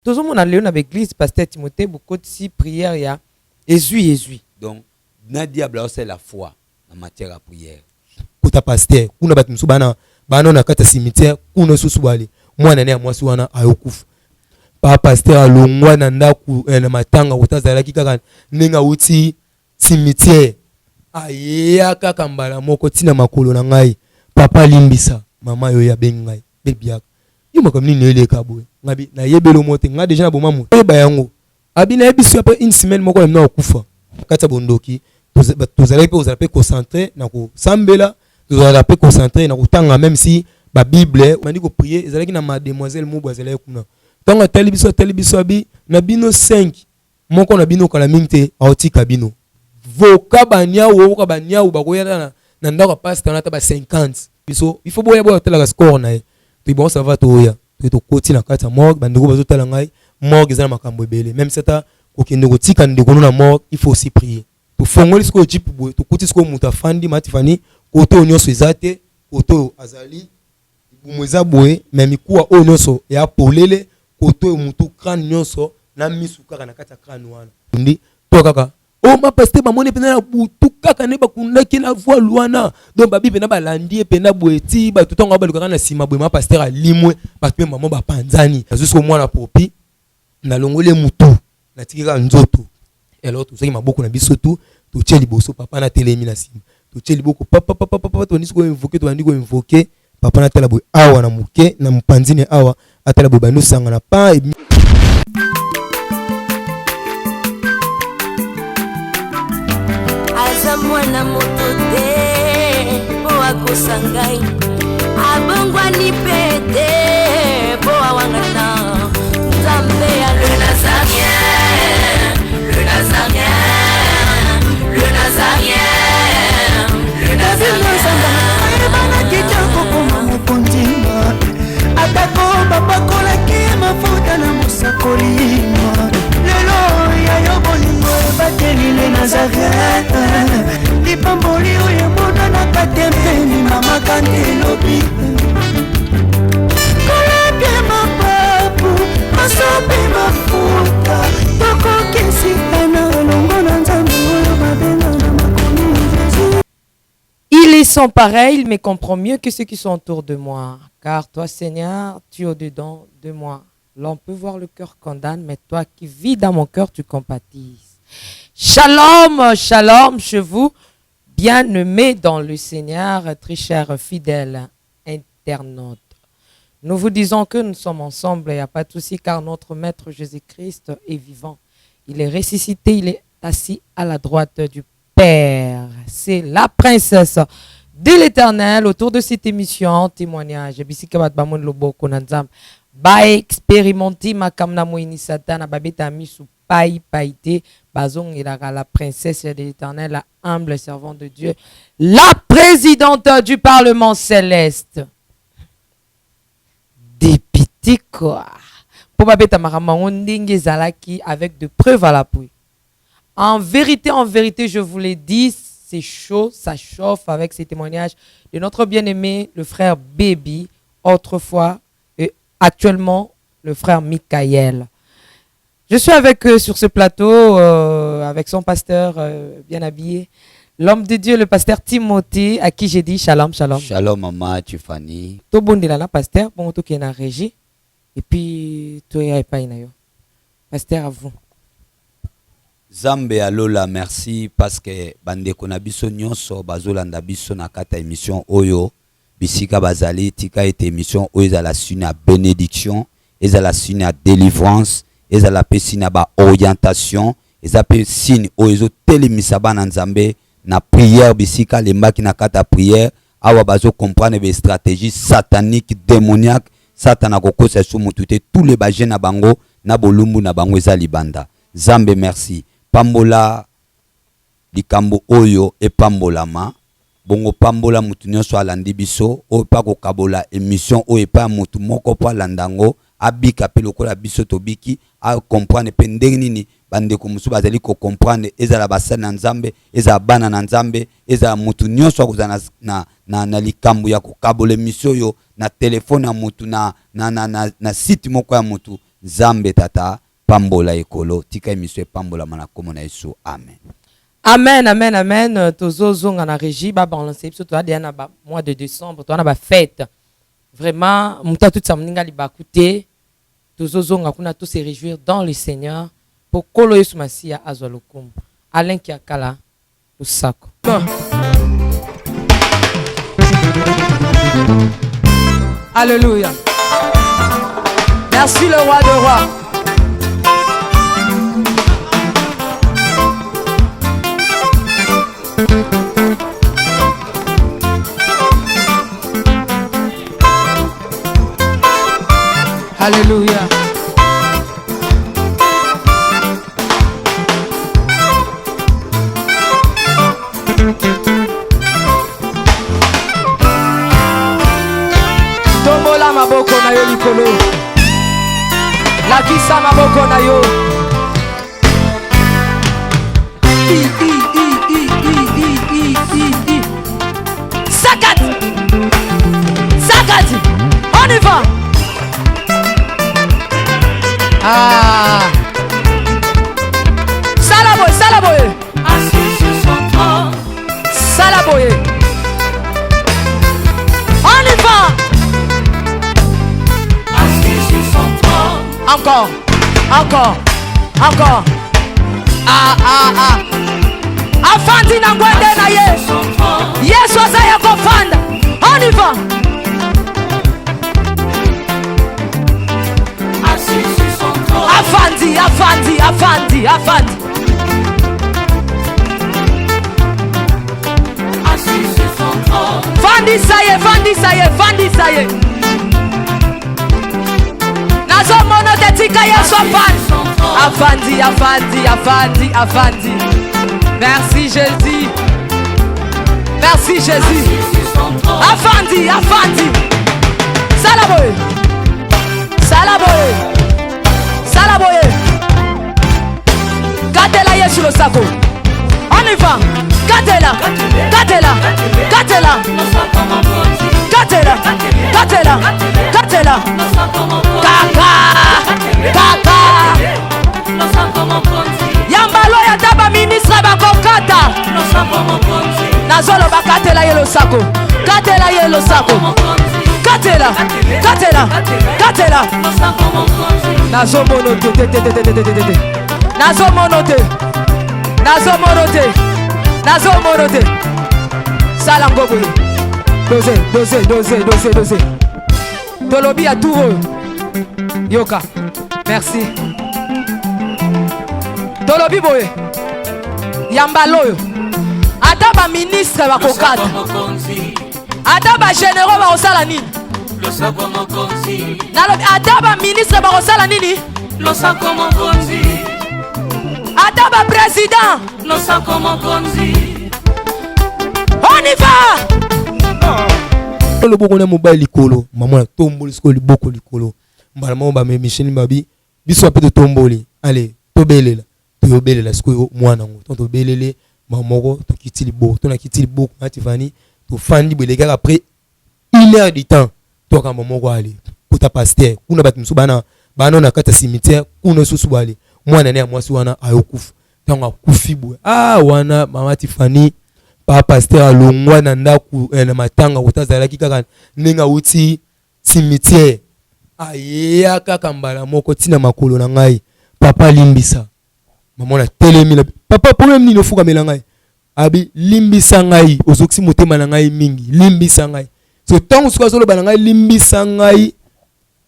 Tout le monde a léon avec l'église, pasteur Timothée, beaucoup de prières, il y a Jésus. Donc, na diable c'est la foi en matière à prière. Pour ta pasteur, kuna bat musu bana na kata cimetière, kuna susu bali. Moi na ne mwasi wana ayokuf. Pa pasteur alongwa na ndaku na matanga utazala kika ninga uti cimetière. Aya kaka mbala moko tina makolo na ngai. Papa limbisa, mama yo ya bengai, bebiaka. Yo makamni nele kabwe. Ngabi na yebelo mote nga deja na bomamu. Eba yango. Abi na yebisu après une semaine moko na okufa. Kata bondoki. Tozala pe concentrer na ko sambela, tozala pe concentrer na ko tanga même si ba Bible mandi ko prier ezalaki na mademoiselle Mobo azala kuna. Tanga telebiso abi na bino 5 moko na bino kala mingte aotika bino. Voka banya wo ka banya u bakoya na ndako pasteur na ta ba 50. Biso il faut boya tela score na e. Puis bon ça va toya. To koti na kata morgue bandeko bazo tala ngai morgue ezala makambo ebele. Même seta ko kende ko tika ndeko na morgue il faut aussi prier. To fongoli sko jipu boye to koti sko muta fandi matifani koto onyoso ezate koto azali bumweza boye même kuwa onyoso ya polele koto mutu crâne nyonso na misu kaka na kata crâne wana ndi to kaka o ma pasteur ba moni pena butu kaka ne bakunda ki la voix luana donc ba bibe na balandi pena boeti ba tutonga ba lukaka na sima boye ma pasteur alimwe ba pe maman ba panzani jusqu'au mwana popi na longole mutu na tikika nzoto. Alors tout ça qui m'a beaucoup na biso tout tche liboso papa na telemi na sim to tche liboko papa to nisiko invoquer to andiko invoquer papa na tela boy awa na muke na mpanzine awa atela boy banu sanga na pa azamwa na motote po akosangai abongwa ni pete po awangata nzambe ya le Nazarien, le Nazarien, le Nazarien, le Nazarien. Bana kitoko koma mupondima atako babakola ki mafuta na musakolima lelo ya yobolingo bateli le Nazarien lipamboli oyo mona na katempeni mama kantelobi kolapye mapapu masope mafuta toko kesika longo na nzambe oyo babena na makomi Jésus. Ils sont pareils, ils me comprennent mieux que ceux qui sont autour de moi. Car toi, Seigneur, tu es au-dedans de moi. L'on peut voir le cœur condamne, mais toi qui vis dans mon cœur, tu compatisses. Shalom, shalom chez vous, bien-aimés dans le Seigneur, très chers fidèles internautes. Nous vous disons que nous sommes ensemble, il n'y a pas de souci, car notre Maître Jésus-Christ est vivant. Il est ressuscité, il est assis à la droite du Père. C'est la princesse de l'Éternel autour de cette émission témoignage. Ba expérimenter ma kamna moini satana babeta misu pai paite bazong ilaka la princesse de l'Éternel, la humble servante de Dieu, la présidente du Parlement céleste. Dépité quoi. Pour babeta makamang ndinge zalaki avec de preuves à l'appui. En vérité, je vous l'ai dit, c'est chaud, ça chauffe avec ces témoignages de notre bien-aimé, le frère Baby, autrefois et actuellement le frère Michael. Je suis avec eux sur ce plateau, avec son pasteur bien habillé, l'homme de Dieu, le pasteur Timothée, à qui j'ai dit shalom, shalom. Shalom, maman, Tiffany. Tout bon de la pasteur, bon tout qui est en régie, et puis tout est pas inayo. Pasteur, à vous. Zambe alola merci parce que bande konabiso nyonso bazolanda biso na kata émission oyo bisika bazali tika ete émission oyo za la sune à bénédiction eza la sune à délivrance eza la pesina ba orientation eza pesine oyo telemisa bana nzambe na prière bisika lembaki na kata prière awa bazo comprendre be stratégie satanique démoniaque satana kokosa sumutu te tous les bajene na bango na bolumbu na bango eza libanda. Zambe merci pambola likambo oyo e pambolama bongo pambola mutu nyonso alandi biso o pa ko kabola émission o e pa mutu moko pa landango abika pe lokola biso tobiki a comprendre pe ndenge nini bande ko musu bazali ko comprendre ezala basana nzambe ezala bana na nzambe ezala mutu nyonso akuzana na likambo ya ko kabola émission yo na téléphone ya mutu na site moko ya mutu Nzambe tata pambola ekolo tika émission pambola mana kombo na Yesu. Amen. Amen, amen, amen. Tozo zonga na régie ba balancer biso to na ba mois de décembre to na ba fête. Vraiment muta tout ça mninga li bakute. Tozo zonga kuna to se réjouir dans le Seigneur pour kolo Yesu Masia azwalokum. Alain Kiakala Lusako. Alléluia. Merci le roi de rois. Alléluia. Tombola maboko na yo likolo. Lakisa maboko na yo. Sakat. Sakat. On y va. Ah. Salaboye, salaboye. Assis sur son trône. Salaboye. On y va. Assis sur son trône. Encore, encore, encore. Ah, ah, ah. Afandi na ngwende na ye. Son trône. Yesu azaya kofanda. On y va. Assis sur son trône. Afandi, afandi, afandi, afandi. Assis sur son trône. Fandi saye, fandi saye, fandi saye. Nazo mono te tika Yesu afandi. Afandi, afandi, afandi, afandi. Merci Jésus. Merci Jésus. Assis sur son trône. Afandi, afandi. Salaboye. Salaboye. Salaboye. Gatela Yesu le sako. On y va. Gatela. Gatela. Gatela. Gatela. Gatela. Gatela. Kaka. Kaka. Yambalo ya taba ministre bakokata. Nazolo bakatela yelo sako. Katela yelo sako. Katela. Katela. Katela. Nazo monote. Nazo monote. Nazo monote. Nazo monote. Salango boye. Dose, dose, dose, dose, dose. Tolobi à tout. Yoka. Merci. Tolobi boye. Yambaloyo. Ataba ministre bakokata. Ataba généraux bakosala nini? Ataba ministre bakosala nini? Ataba président. On y va. Le boko na mobile likolo. Maman tomboli sko liboko likolo. Mbala mama ba mishini babi. Biso ape to tomboli. Allez, tobelela. Tobelela sko mwana ngo. To belele mamoko to kitili bo. To na kitili bo matifani. To fandi belega après 1 heure de temps. To ka mamoko ali. Kota pasteur. Kuna bat musu bana na kata cimetière. Kuna susu bali. Mwana ne amwasi wana ayokufu. Tanga kufi bo. Ah wana mama Tifani. Pa pasteur alongwa na ndaku na matanga utazalaki kaka ninga uti cimetière. Aya kaka mbala moko tina makolo na ngai. Papa limbisa. Maman na telemi papa problème ni no fuka mela ngai. Abi limbisa ngai ozoksi motema na ngai mingi. Limbisa ngai. So tangu suka solo bana ngai limbisa ngai.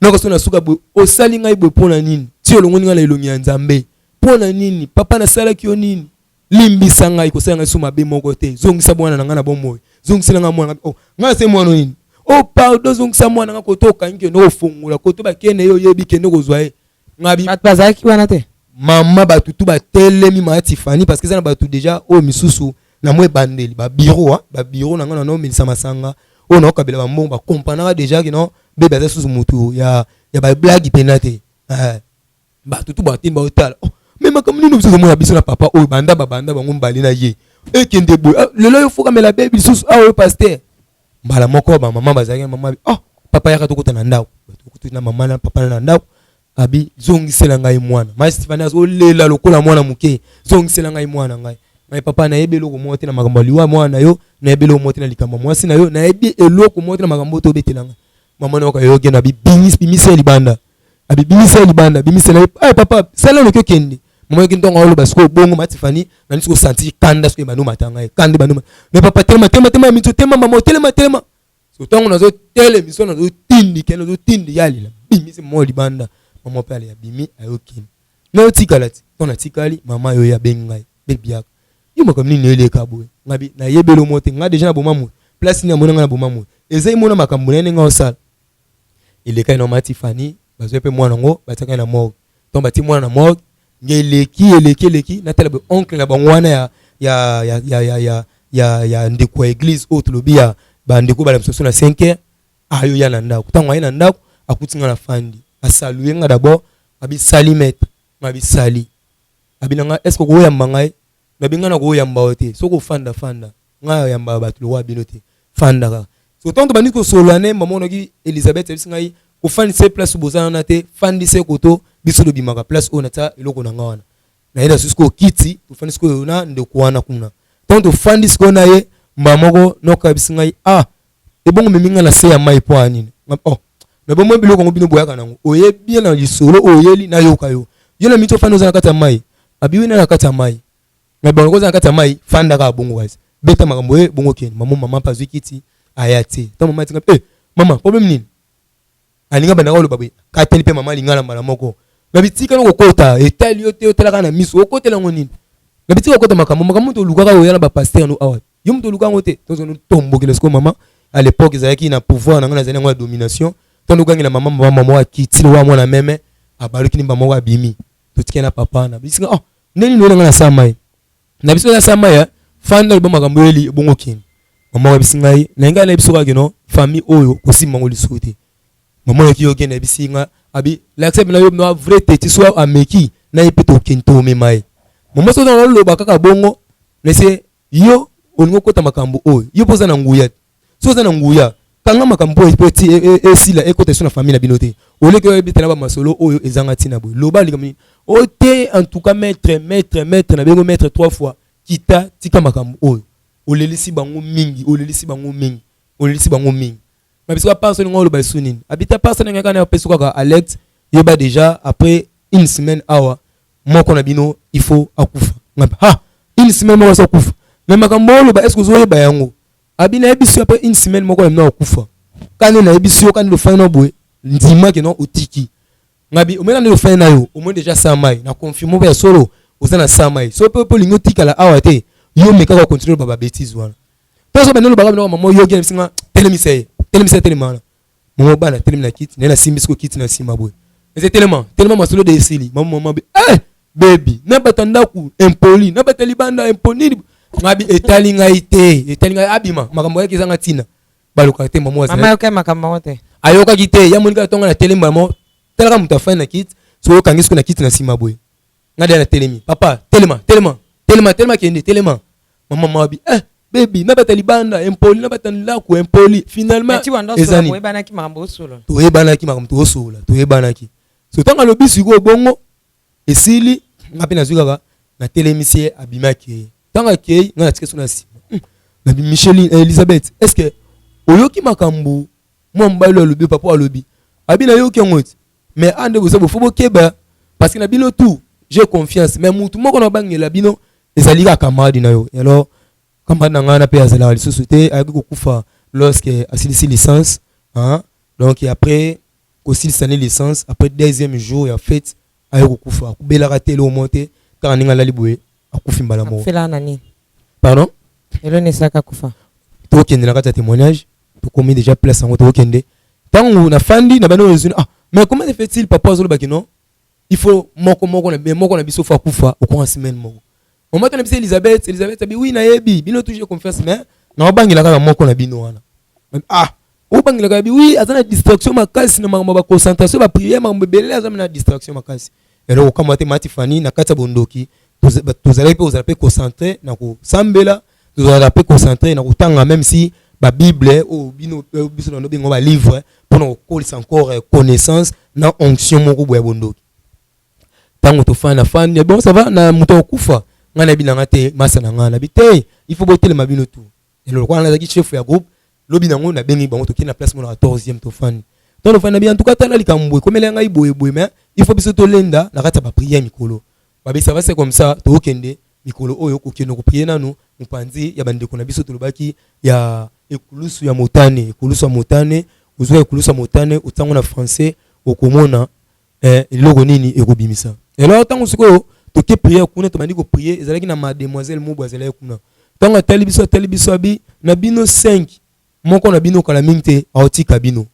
Noko sona suka bo osali ngai bo pona nini? Ti olongoni ngai elongi ya Nzambe. Pona nini? Papa na sala kio nini? Limbisa ngai ko sala ngai suma be moko te. Zongisa bwana na ngana bomoy. Zongisa nga mwana. Oh, nga se mwana nini? Oh, pardon zongisa mwana nga ko to kangi no fungula ko to ba kene yo yebi kene ko zwa e. Ngabi Batbazaki wana te. Mama batutu ba telemi ma Tifani parce que ça na batu déjà o misusu na mwe bandeli ba bureau ba bureau na ngana no milisa masanga. O na okabela ba mbongo ba comprendre déjà que non bébé za susu mutu ya ba blague penate. Batutu ba timba otala. Même comme nous nous sommes biso na papa o banda bango mbali na ye. E kende bo lelo yo fuka mela bébé susu o pasteur. Mbala moko ba mama bazaki mama oh papa yaka to kota na ndako. To kota na mama na papa na ndako. abi zongisela ngai mwana Matifani azolela lokola mwana muke zongisela ngai mwana ngai ngai papa na yebelo ko mote na makambo liwa mwana yo na yebelo mote na likamba mwasi na yo na yebi eloko mote na makambo to betelanga mama na okayoge na bimisela libanda abi bimisela libanda bimisela papa sala lokyo kende mama yoki ntonga olo basiko bongo Matifani na nisiko senti kanda siko banu matanga kande banu mais papa tema mito tema mama telema so tongo nazo tele miso nazo tindi kendo zo tindi yali la bimisela mo libanda mama pale ya bimi ayoki na otikalati tona tikali mama yo ya bengai bebiaka yo makamni nele kabwe ngabi na yebelo mote nga deja na bomamu place ni amona na bomamu ezai mona makambo nene nga osala ile kai no Matifani bazo pe mwana ngo bataka na morgue tomba ti mwana na morgue ngeleki na tele be oncle na bangwana ya ndiko église autre lobia ba ndiko bala msoso na 5h ayo ya na ndako tangwa ina ndako akutinga na fandi asaluer nga d'abord abi sali maître mabi sali abi nanga est-ce que ko yamba ngai na binga na ko yamba ote soko fanda nga yamba batu lo binote fanda ka so tonto bani ko solane maman noki Elizabeth ngai ko fandi se place bozana na te fandi se koto biso do bimaka place onata eloko na ngawana na ila susko kiti to fandi sko na ndeko wana kuna tonto fandi sko na ye mamoko noka bisingai ebongo meminga na se ya mai po anini na bomo biloko ngobino boyaka nango oye bien na lisolo oyeli na yoka yo yona mito fandi ozana kata mai abiwi na kata mai na bongo ozana kata mai fanda ka bongo wazi beta makambo bongo ken mama pa zwikiti ayate to mama tinga mama problem nini alinga bana ko lo babwe kateli pe mama lingala mbala moko na bitika no kokota etali yote otelaka na miso okotela ngonini na bitika kokota makambo to lukaka oyana ba pasteur no awa yo mto luka ngote tozo no tombokela sko mama à l'époque ezaki na pouvoir na ngana zana ngwa domination tondo gangi na mama wa kitilo wa mwana meme abaruki ni mama wa bimi totikena papa na bisinga neni no ngana samai na biso na samai fanda bo makambo eli bongo kin mama wa bisinga na ngana na biso ka kino famille oyo kosima ngoli sote mama yoki yoki na bisinga abi l'accept na yo no vrai tete soit ameki na yepeto kinto me mai mama so na lo bakaka bongo nese yo oningo kota makambo oyo yo poza na nguya so za na nguya kanga makambo epoti esila ekota so na famille na binote oleke yo bitana ba masolo oyo ezanga tina boy loba likami ote en tout cas maître na bengo maître 3 fois kita tika makambo oyo olelisi bango mingi mabiso personne ngolo ba sunini habita personne ngaka na peso kwa Alex yoba déjà après une semaine awa moko na bino il faut akufa ngaba une semaine moko so akufa mais makambo lo ba est-ce que zo ba yango abina ebiso après une semaine moko na akufa kana na ebiso kana lo final boy ndima ke non otiki ngabi omena no final yo au moins déjà ça mai na confirmer ba solo ozana ça mai so pe lingo tikala awa te yo meka ko continuer ba bêtise wana peso ba no ba no mama yo gena bisinga telemana momo bana telemina kit na simbisko kit na sima boy mais tellement masolo de esili mama baby na batanda ku impoli na batalibanda imponi ngabi etali ngai abima makambo yake zanga tina baluka te mama yoka makambo wote ayoka kite ya monika tonga na telemba mo telaka mutafa na kit so yokangisko na kit na sima boy ngade na telemi papa telema kende telema mama abi baby na batalibanda impoli na batanda ku impoli finalement ezani to ebanaki makambo osola to ebanaki so tanga lobisu go bongo esili ngapi na zukaka na telemisie abimaki tanga kei ngana tikeso na sima na Micheline Elizabeth est-ce que oyoki makambo mo mbalo lobi papa lobi abina yoki ngoti mais ande bo sabo fobo keba parce que na bino tout j'ai confiance mais mutu moko na bangela bino ezali ka camarade na yo alors camarade na ngana pe azala la société ayaki kokufa lorsque asilisi licence donc et après kosilisa ni licence après deuxième jour ya fête ayaki kokufa kubela raté le monter car ninga la liboué akufi mbala mo fela nani pardon elo nesaka kufa to kende na kata témoignage to commis déjà place en to kende tangu na fandi na bano rezuni mais comment se fait-il papa zolo bakino il faut moko na biso fa kufa au courant semaine moko on m'a donné Elizabeth abi oui na yebi bino toujours confiance mais na obangila kaka moko na bino wana obangila kaka bi oui azana distraction makasi na makambo ba concentration ba prière makambo belé azana na distraction makasi elo ko kamate Matifani na kata bondoki tozala pe concentré na ko sambela tozala pe concentré na kutanga même si ba Bible ou bino biso na bengo ba livre pour nous coller encore connaissance na onction moko boya bondoki tango to fana fan bon ça va na muto kufa ngana binanga te masana ngana bité il faut botter le mabino tout et le roi na chef ya groupe lobi nango na bengi bango to kina place mo na 14e to fan donc fana bien en tout cas tala likambo comme les ngai boye mais il faut biso to lenda na kata ba prière mikolo ba ça va c'est comme ça to okende mikolo oyo ko kino ko prier nanu mupanzi ya bande ko na biso to lobaki ya ekulusu ya motane uzwa ekulusu ya motane utango na français okomona eloko nini ekobimisa alors tango siko to ke prier kuna to bandi ko prier ezalaki na mademoiselle mobo azela kuna tango tali biso abi na bino 5 moko na bino kala mingte aotika bino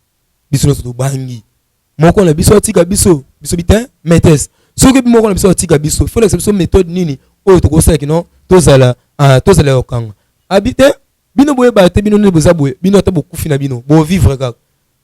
biso to bangi moko na biso aotika biso bitin metes soki moko na biso aotika biso faut la biso méthode nini oyo to ko sala kino tozala okanga habite bino boye ba te bino ne boza boye bino ta bokufi na bino bo vivre kaka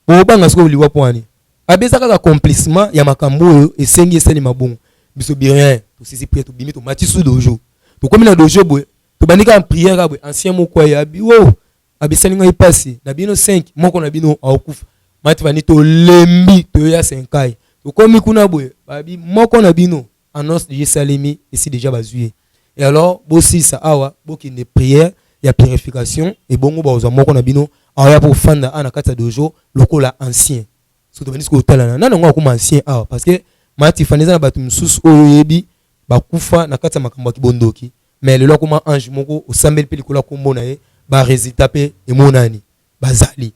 bo banga siko liwa poani abeza kaka accomplissement ya makambo oyo esengi eseni mabongo biso bien to sisi prière to bimi to matisu dojo to komi na dojo boye to bandika en prière boye ancien moko ya bi wo abisani ngai passé na bino 5 moko na bino akufa mati vani to lembi to ya 5 to komi kuna boye babi moko na bino annonce de Yesalemi ici déjà bazué et alors bosi sa awa boki ne prière ya purification et bongo ba moko na bino aya pour fanda ana kata dojo lokola ancien so to bani ko tala na ngo akuma ancien awa parce que mati faneza na batu msusu oyo yebi bakufa na kata makambo kibondoki mais le lokoma ange moko osambeli pelikola kombo na ye ba résultat pe emonani bazali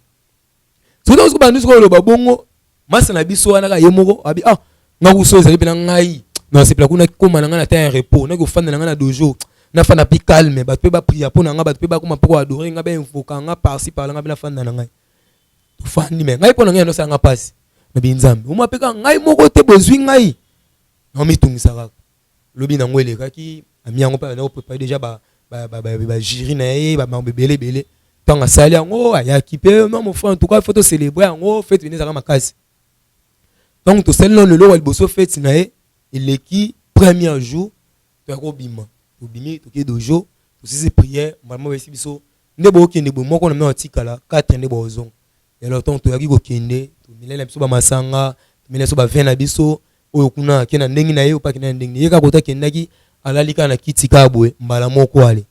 so donc ko bandu ko lo babongo masa na biso wana ka ye moko abi ngaku so ezali pena ngai non c'est pla kuna koma na ngana ta un repos na ko fanda na ngana dojo na fanda pi calme ba pe ba prier pour na nga ba pe ba kuma pour adorer nga ba invoquer nga par-ci par là nga na fanda na ngai to fandi me ngai pona ngai no sa nga passe na binzambe uma peka ngai moko te bozwi ngai na mitungisa kaka lobi na ngwele kaki ami yango pa na préparer déjà ba jury na ye ba belé tanga sali yango ya kipe non mon frère en tout cas faut célébrer yango fête venir za makasi donc to sel non le lo wa boso fête na ye eleki premier jour to ko bima to bimi to ke dojo to sisi prière vraiment ba biso nde bo kende bo moko na me otikala 4 nde bo ozong et alors donc to yaki ko kende to milela biso ba masanga to milela so ba vin na biso oyo kuna kena ndengi na ye o pa kena ndengi ye ka kota kendaki alalika na kiti kabwe mbala moko ale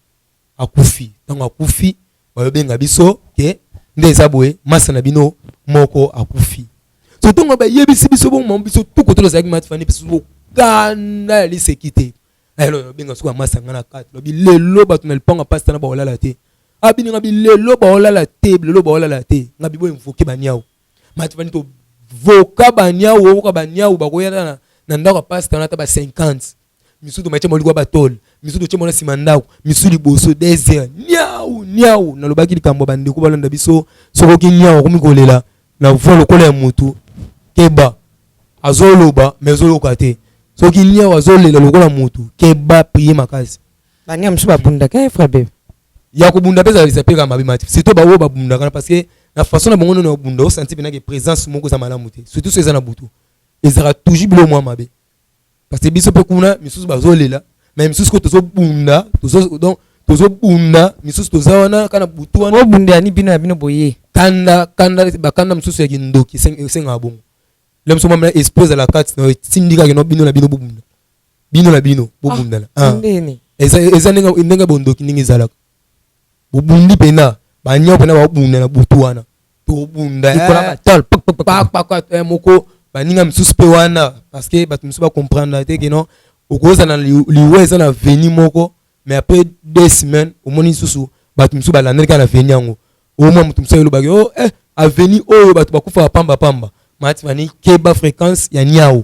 akufi tango akufi bayobenga biso ke nde zabwe masa na bino moko akufi so tango ba yebisi biso bon mambo biso tout koto lozaki matfani biso kana lisekite alors benga so masa ngana 4 lobi lelo batu na lipanga pasta na ba olala te abini ngabi lelo ba olala te lelo ba olala te ngabi bo invoquer baniao matfani to voka baniao ko baniao ba koyana na ndako pasta na ta ba 50 misudu mache moliko batol misudu che mona simandako misudu boso desert niau na lobaki likambo bande ko balanda biso soko ki niau ko mikolela na volo kola ya mutu keba azoloba mezoloka te soki niau azolela lokola mutu keba prier makasi banya msu babunda ka frère bebe ya ko bunda pesa lisapeka mabimati c'est to bawo babunda kana parce que na façon na bongono na bunda o senti bina ke présence moko za malamu te surtout so ezana butu ezara toujours bilo mwa mabe parce que biso pe kuna misusu bazolela mais misusu ko tozo bunda misusu tozawana kana butu wana bunda ya ni bino ya bino boye kanda misusu ya kindoki senga bongo lem so mama expose la carte no tindika ke no bino na bino bobunda la ndeni eza nenga bondoki ningi zalaka bobundi pena banyo pena babunda na butu wana to bunda ikola batol pa moko baninga misusu pe wana parce que batu misusu ba comprendre te que non okoza na liweza na veni moko mais après 2 semaines au moni susu batu misusu ba landeka na veni yango au moins mutu misusu lobaki aveni oyo batu bakufa pamba mati vani keba fréquence ya niao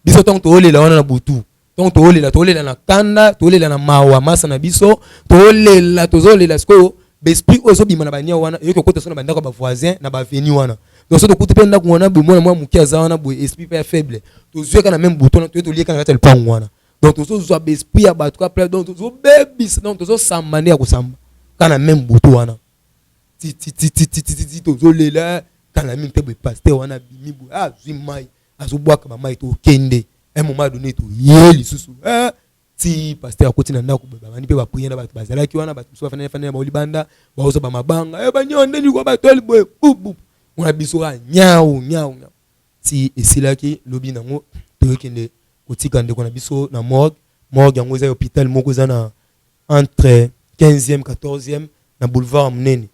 biso tant to olela wana na butu tant to olela na kanda to olela na mawa masa na biso to olela tozolela siko besprit ozo bima na bania wana yoko kota sona bandaka ba voisin na ba veni wana donc so to kutepe ndako wana bo mwana mwa mukia za wana bo esprit pas faible to zueka na même bouton to lieka na kata le pango wana donc to zo zo esprit ya batu ka donc to zo bebis donc to zo sambane ya kusamba kana même bouton wana ti to zo lela kana mingi te bo pasteur wana bimi bo zui mai azo bwaka ba mai to kende un moment donné to yeli susu ti pasteur akoti na ndako bamani pe bapriere na bato bazalaki wana bato mosusu bafana baoli banda baozo bamabanga banyondeni kwa bato ali boye bubu mona biso nyau ti esilaki lobi nango tokende kotika ndeko na biso na morgue yango eza hôpital moko eza na entre 15e 14e na boulevard Munene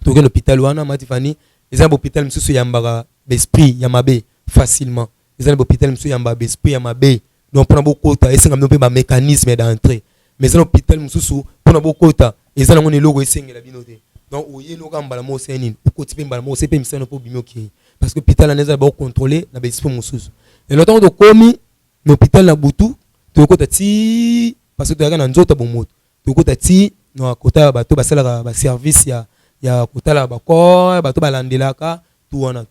tokende hôpital wana matifani eza hôpital mosusu yambaka besprit ya mabe facilement eza hôpital mosusu yambaka besprit ya mabe donc pour bokota esenga mpe ba mécanisme d'entrée mais eza hôpital mosusu pour bokota eza nango eloko esengela bino te donc oyelo kambala mo senini okoti pe mbala mo sepe misano po bimoki parce que hôpital aneza ba contrôler na besprit mosusu et le temps de komi l'hôpital na butu tokota ti parce que toyaka na nzota bomoto tokota ti no kota bato basala ba service ya kotala ba corps bato balandelaka tu wana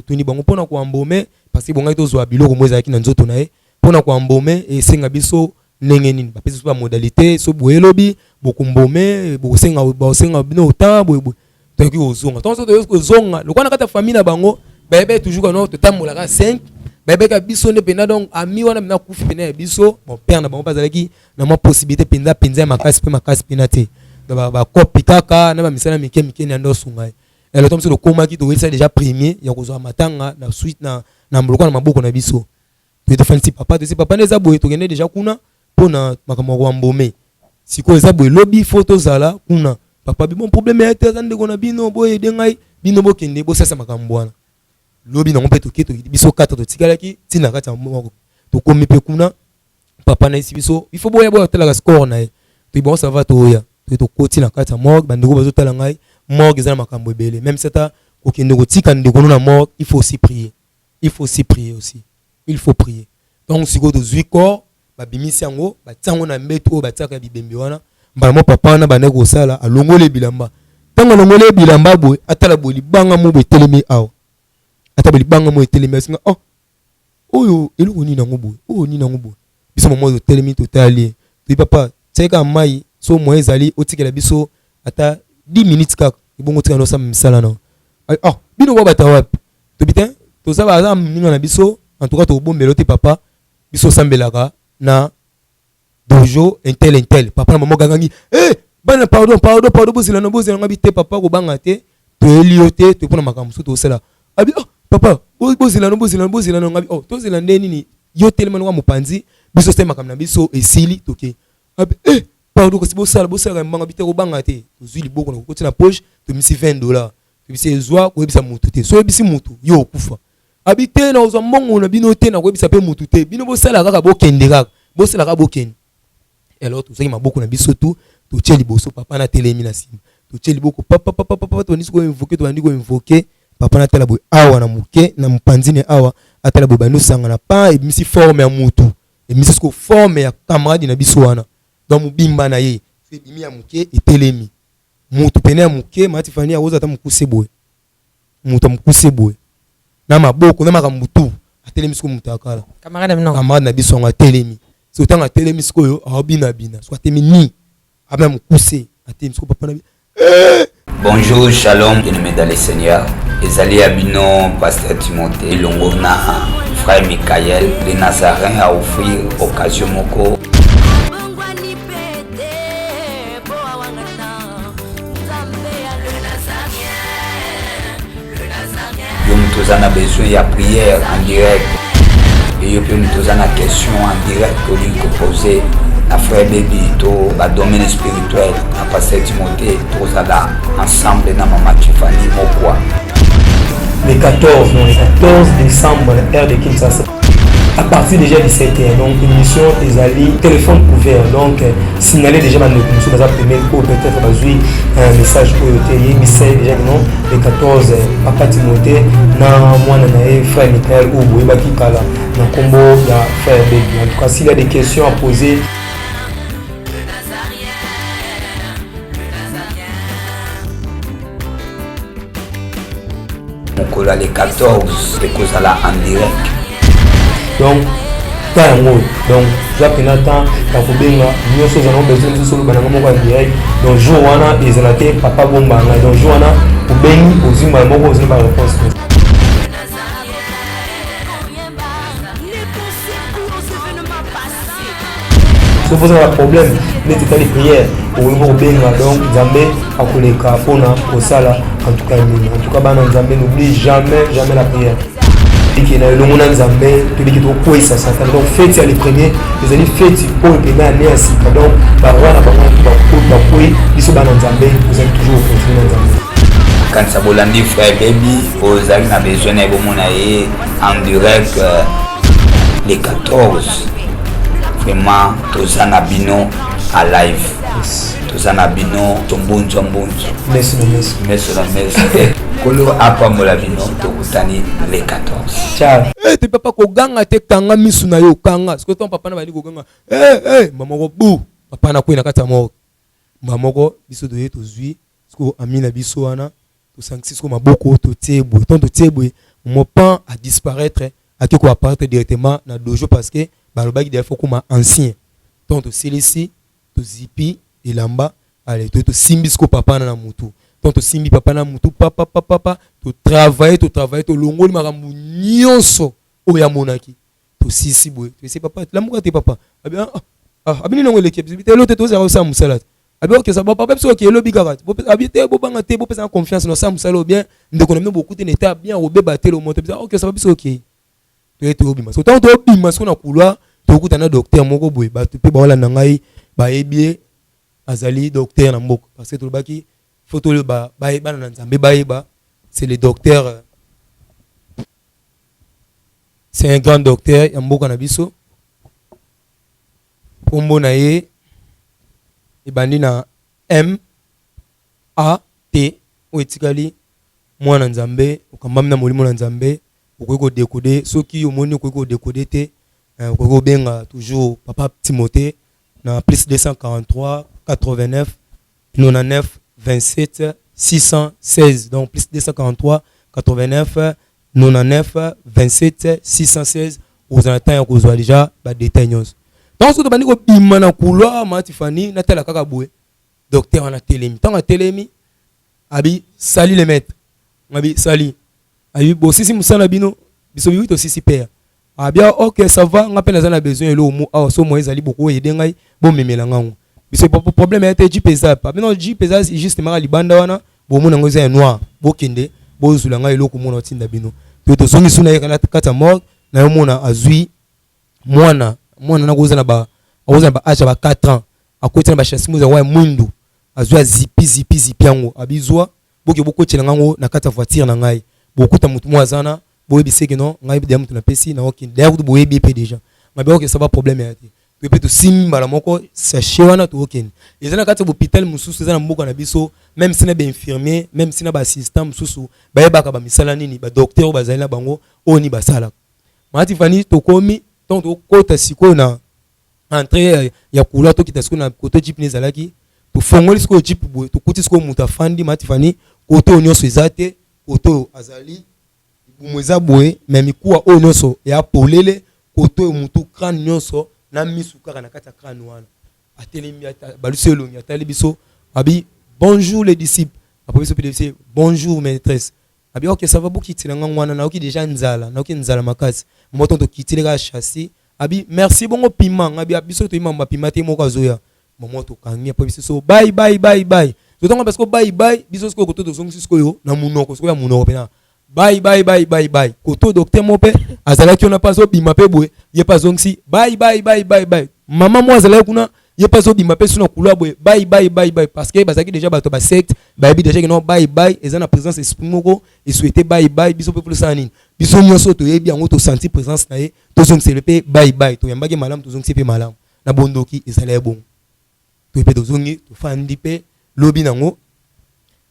tuni bango pona ko ambome parce que bonga to zo biloko moza ki na nzoto na ye pona ko ambome e senga biso ndenge nini ba pesi ba modalité so boyelobi bokumbome bosenga bino ta boye toki ozonga tonso to kozonga lokwana kata famille na bango bebe toujours no to tamolaka 5 bebe ka biso ne pena donc ami wana na kufi pena biso mon père na bango bazalaki na mo possibilité penza makasi pena te ba kopi kaka na ba misala mike ni ando sungai et le temps sur le coma qui doit être déjà premier ya kozwa matanga na suite na mbuluko na maboko na biso to te fanti papa neza boye to gende déjà kuna pona makamwa kwa mbome siko eza boye lobby photo zala kuna papa bi bon problème ya te zande kona bino boye dengai bino bokende bo sasa makambo wana lobby na ngompe to keto biso kata to tikalaki tina kata moko to komi pe kuna papa na isi biso il faut boya tela ka score na to bon ça va to ya to koti na kata morgue bandeko bazo tala ngai morgue eza makambo ebele même seta kokende kotika ndeko na morgue il faut aussi prier aussi il faut prier donc siko to zui corps babimisi yango batango na mbeto bataka bibembe wana mbala mo papa na bande ko sala alongole bilamba tango longole bilamba boy atala boli banga mo betelemi aw atabeli banga mo etelemi singa oyo eloko ni nango boy biso mo mo telemi totali to papa tseka mai so mo ezali otikela biso ata 10 minutes kaka ibongo tika no sam misala na bino ko bata wapi to bitin to saba za minga na biso en tout cas to bombelo te papa biso sambelaka na dojo intel papa na maman gangangi bana pardon bozila ngabi te papa ko banga te to eliote to pona makambo so to sala abi papa bozila ngabi to zila ndeni ni yo telema no mopanzi biso se makambo na biso esili toke abi pardon ko bosala mbanga bite ko banga te to zili boko na ko tina poche to misi $20 to bisi ezwa ko ebisa mutu te so ebisi mutu yo kufa habité na ozo mbongo na bino te na ko bisa pe mutu te bino bosala kaka bokende kaka bosala kaka bokende alors tout ça maboko na biso tout to tcheli boso papa na telemi na sim to tcheli boko papa to nisiko invoquer to ndiko invoquer papa na tela boy awa na muke na mpanzine awa atela boy bano sanga na pa e misi forme ya mutu e misi ko forme ya camarade na biso wana donc mubimba na ye se bimi ya muke etelemi mutu pene ya muke matifani awoza ta mukuse boy mutu mukuse boy na maboko na makambutu atelemi siko mutu akala camarade na biso nga telemi so tanga telemi siko yo abina so atemi ni aba mukuse atemi siko papa na bonjour shalom bien-aimés dans le Seigneur ezali abino pasteur Timothée longo na frère Michael de Nazarin a offrir occasion moko nous avons besoin de prière en direct et nous avons une question en direct que nous poser à frère Baby to ba domaine spirituel à pasteur Timothée tous là ensemble dans maman Tiffany Mokwa le 14 décembre l'heure de Kinshasa à partir déjà de 17h donc émission ezali téléphone ouvert donc signaler déjà dans nous sommes à premier pour peut-être bazui un message pour le message déjà non le 14 papa Timothée na mwana na frère Michael ou boyeba kikala na combo ya frère Baby en tout cas s'il y a des questions à poser donc là les 14 et cause là en direct donc donc j'appelle temps ta kobenga nous sommes en besoin de solo bananga moko en direct donc jour wana ezalate papa bombanga donc jour wana obengi ozimba moko ozimba réponse so poza la problème neti tali prière olingo kobenga donc nzambe akoleka mpona kosala en tout cas bana nzambe n'oublie jamais la prière qui na elongo na nzambe tobiki tokwesa satana donc feti ya le premier ezali feti oyo pena ane ya sika donc baroi na bango bakwei biso bana nzambe ozali toujours continue na nzambe kanisa bolandi frère Baby ozali na besoin na ebomona ye en direct les 14 vraiment toza na bino à live toza na bino tombunzo merci kolo apambola bino tokutani les 14 ciao te papa koganga te kanga misu na yo kanga siko ton papa na bali koganga mamoko bu papa na kwina kata moko mamoko biso doye tozwi siko amina biso wana to sanksi siko maboko to tebwe ton to tebwe mon pan a disparaître aki ko apparaître directement na dojo parce que balobaki de faut comme ancien ton to silisi to zipi elamba allez to simbi siko papa na mutu to simbi papa na mutu papa to travailler to longoli makambu nyonso oya monaki to sisi boy to ese papa la muka te papa abini nongo le kebisi te lote to za sa musala abi ok ça papa parce que lobi garat abi te bo banga te bo pesa confiance no sa musala bien ndeko na beaucoup te neta bien obeba te le moto ok ça va biso ok to ete obima so tant to obima so na couloir to kutana docteur moko boy ba to pe ba wala na ngai ba ebie azali docteur na mboko parce que to baki photo le ba na nzambe ba c'est le docteur c'est un grand docteur ya mboka na biso kombo na ye ebandi na M A T o etikali mwana nzambe okambami na molimo na nzambe okoki kodekode soki omoni okoki kodekode te okoki kobenga toujours papa Timothée na plus 243 89 99 27 616 donc plus 243 89 99 27 616 aux alentours ya kozwa déjà ba détail nyonso donc so bandi ko bima na couloir matifani na tala kaka boye docteur na telemi tant telemi abi sali le maître abi sali abi bo sisi musana bino biso bi to sisi père abia ok ça va ngapela za na besoin elo mo awa so mo ezali boko yede ngai bo memela ngango biso problème était ji pesa pa bino ji pesa justement libanda wana bo mona ngoza ya noir bo kende bo zula ngai elo ko mona tinda bino to zongi suna yekana kata mort na yo mona azui mwana na goza na ba age ba 4 ans akwete na ba chasimuza wa mwindu azua zipi yango abizwa boke boko tshela ngango na kata voiture na ngai bokuta mutu mwazana boyebi seke non ngai de mutu na pesi na okin d'ailleurs boyebi pe déjà mabe ok ça va problème ya te to pe to simba la moko sachet wana to okin ezana kata hôpital mususu ezana mboka na biso même si na ba infirmier même si na ba assistant mususu ba yebaka ba misala nini ba docteur ba zali na bango oni ba sala mati fani to komi donc to kota siko na entrée ya kula to kitasiko na koto jeep ne zalaki to fongoli siko jeep boy to kuti siko muta fandi mati fani koto nyonso ezate koto azali bumweza boy même kuwa o nyonso ya polele koto mutu crâne nyonso na misu kaka na kata crâne wana atelemi baluselo ya talibiso abi bonjour les disciples après so pdc bonjour maîtresse abi ok ça va beaucoup kitila ngwana na oki déjà nzala na oki nzala makasi moto to kitile ka chassis abi merci bongo piment abi biso to imamba piment te moko azoya moto kangi après biso so bye donc parce que bye biso ko koto to zongi siko yo na munoko siko ya munoko pena bye koto docteur mope azala ki on a pas so bima pe boye ye pas zongi bye maman moi azala kuna ye pas so bima pe suna couloir boye bye parce que bazaki déjà bato ba secte ba bi déjà que non bye ezana présence esprit moko et souhaiter bye biso pe pour ça nini biso nyonso to yebi yango to sentir présence na ye to zongi c'est le pe bye to yambaki malam to zongi pe malam na bondoki ezala bon to pe to zongi to fandi pe lobi nango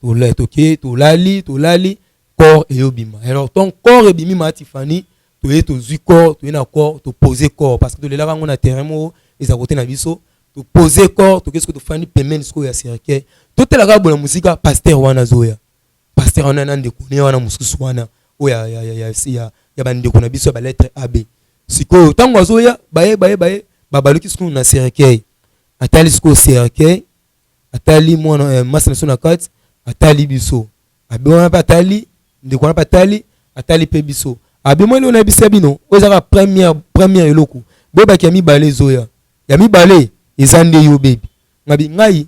to la to lali corps et obima alors ton corps et bimi matifani to ye to zui corps to na corps to poser corps parce que to lela rango na terrain mo eza côté na biso to poser corps to qu'est-ce que to fandi pemene sko ya cercueil to tela ka bona musika pasteur wana zoya pasteur wana nande kone wana mususu wana o ya bande kona biso ba lettre AB siko tango zoya baye babaluki sko na cercueil atali sko cercueil atali mwana masana sona kat atali biso abona patali ndeko na patali atali pe biso abimoni ona biso bino ozaka première eloko boba ki mi balé zoya ya mi balé ezande yo baby ngabi ngai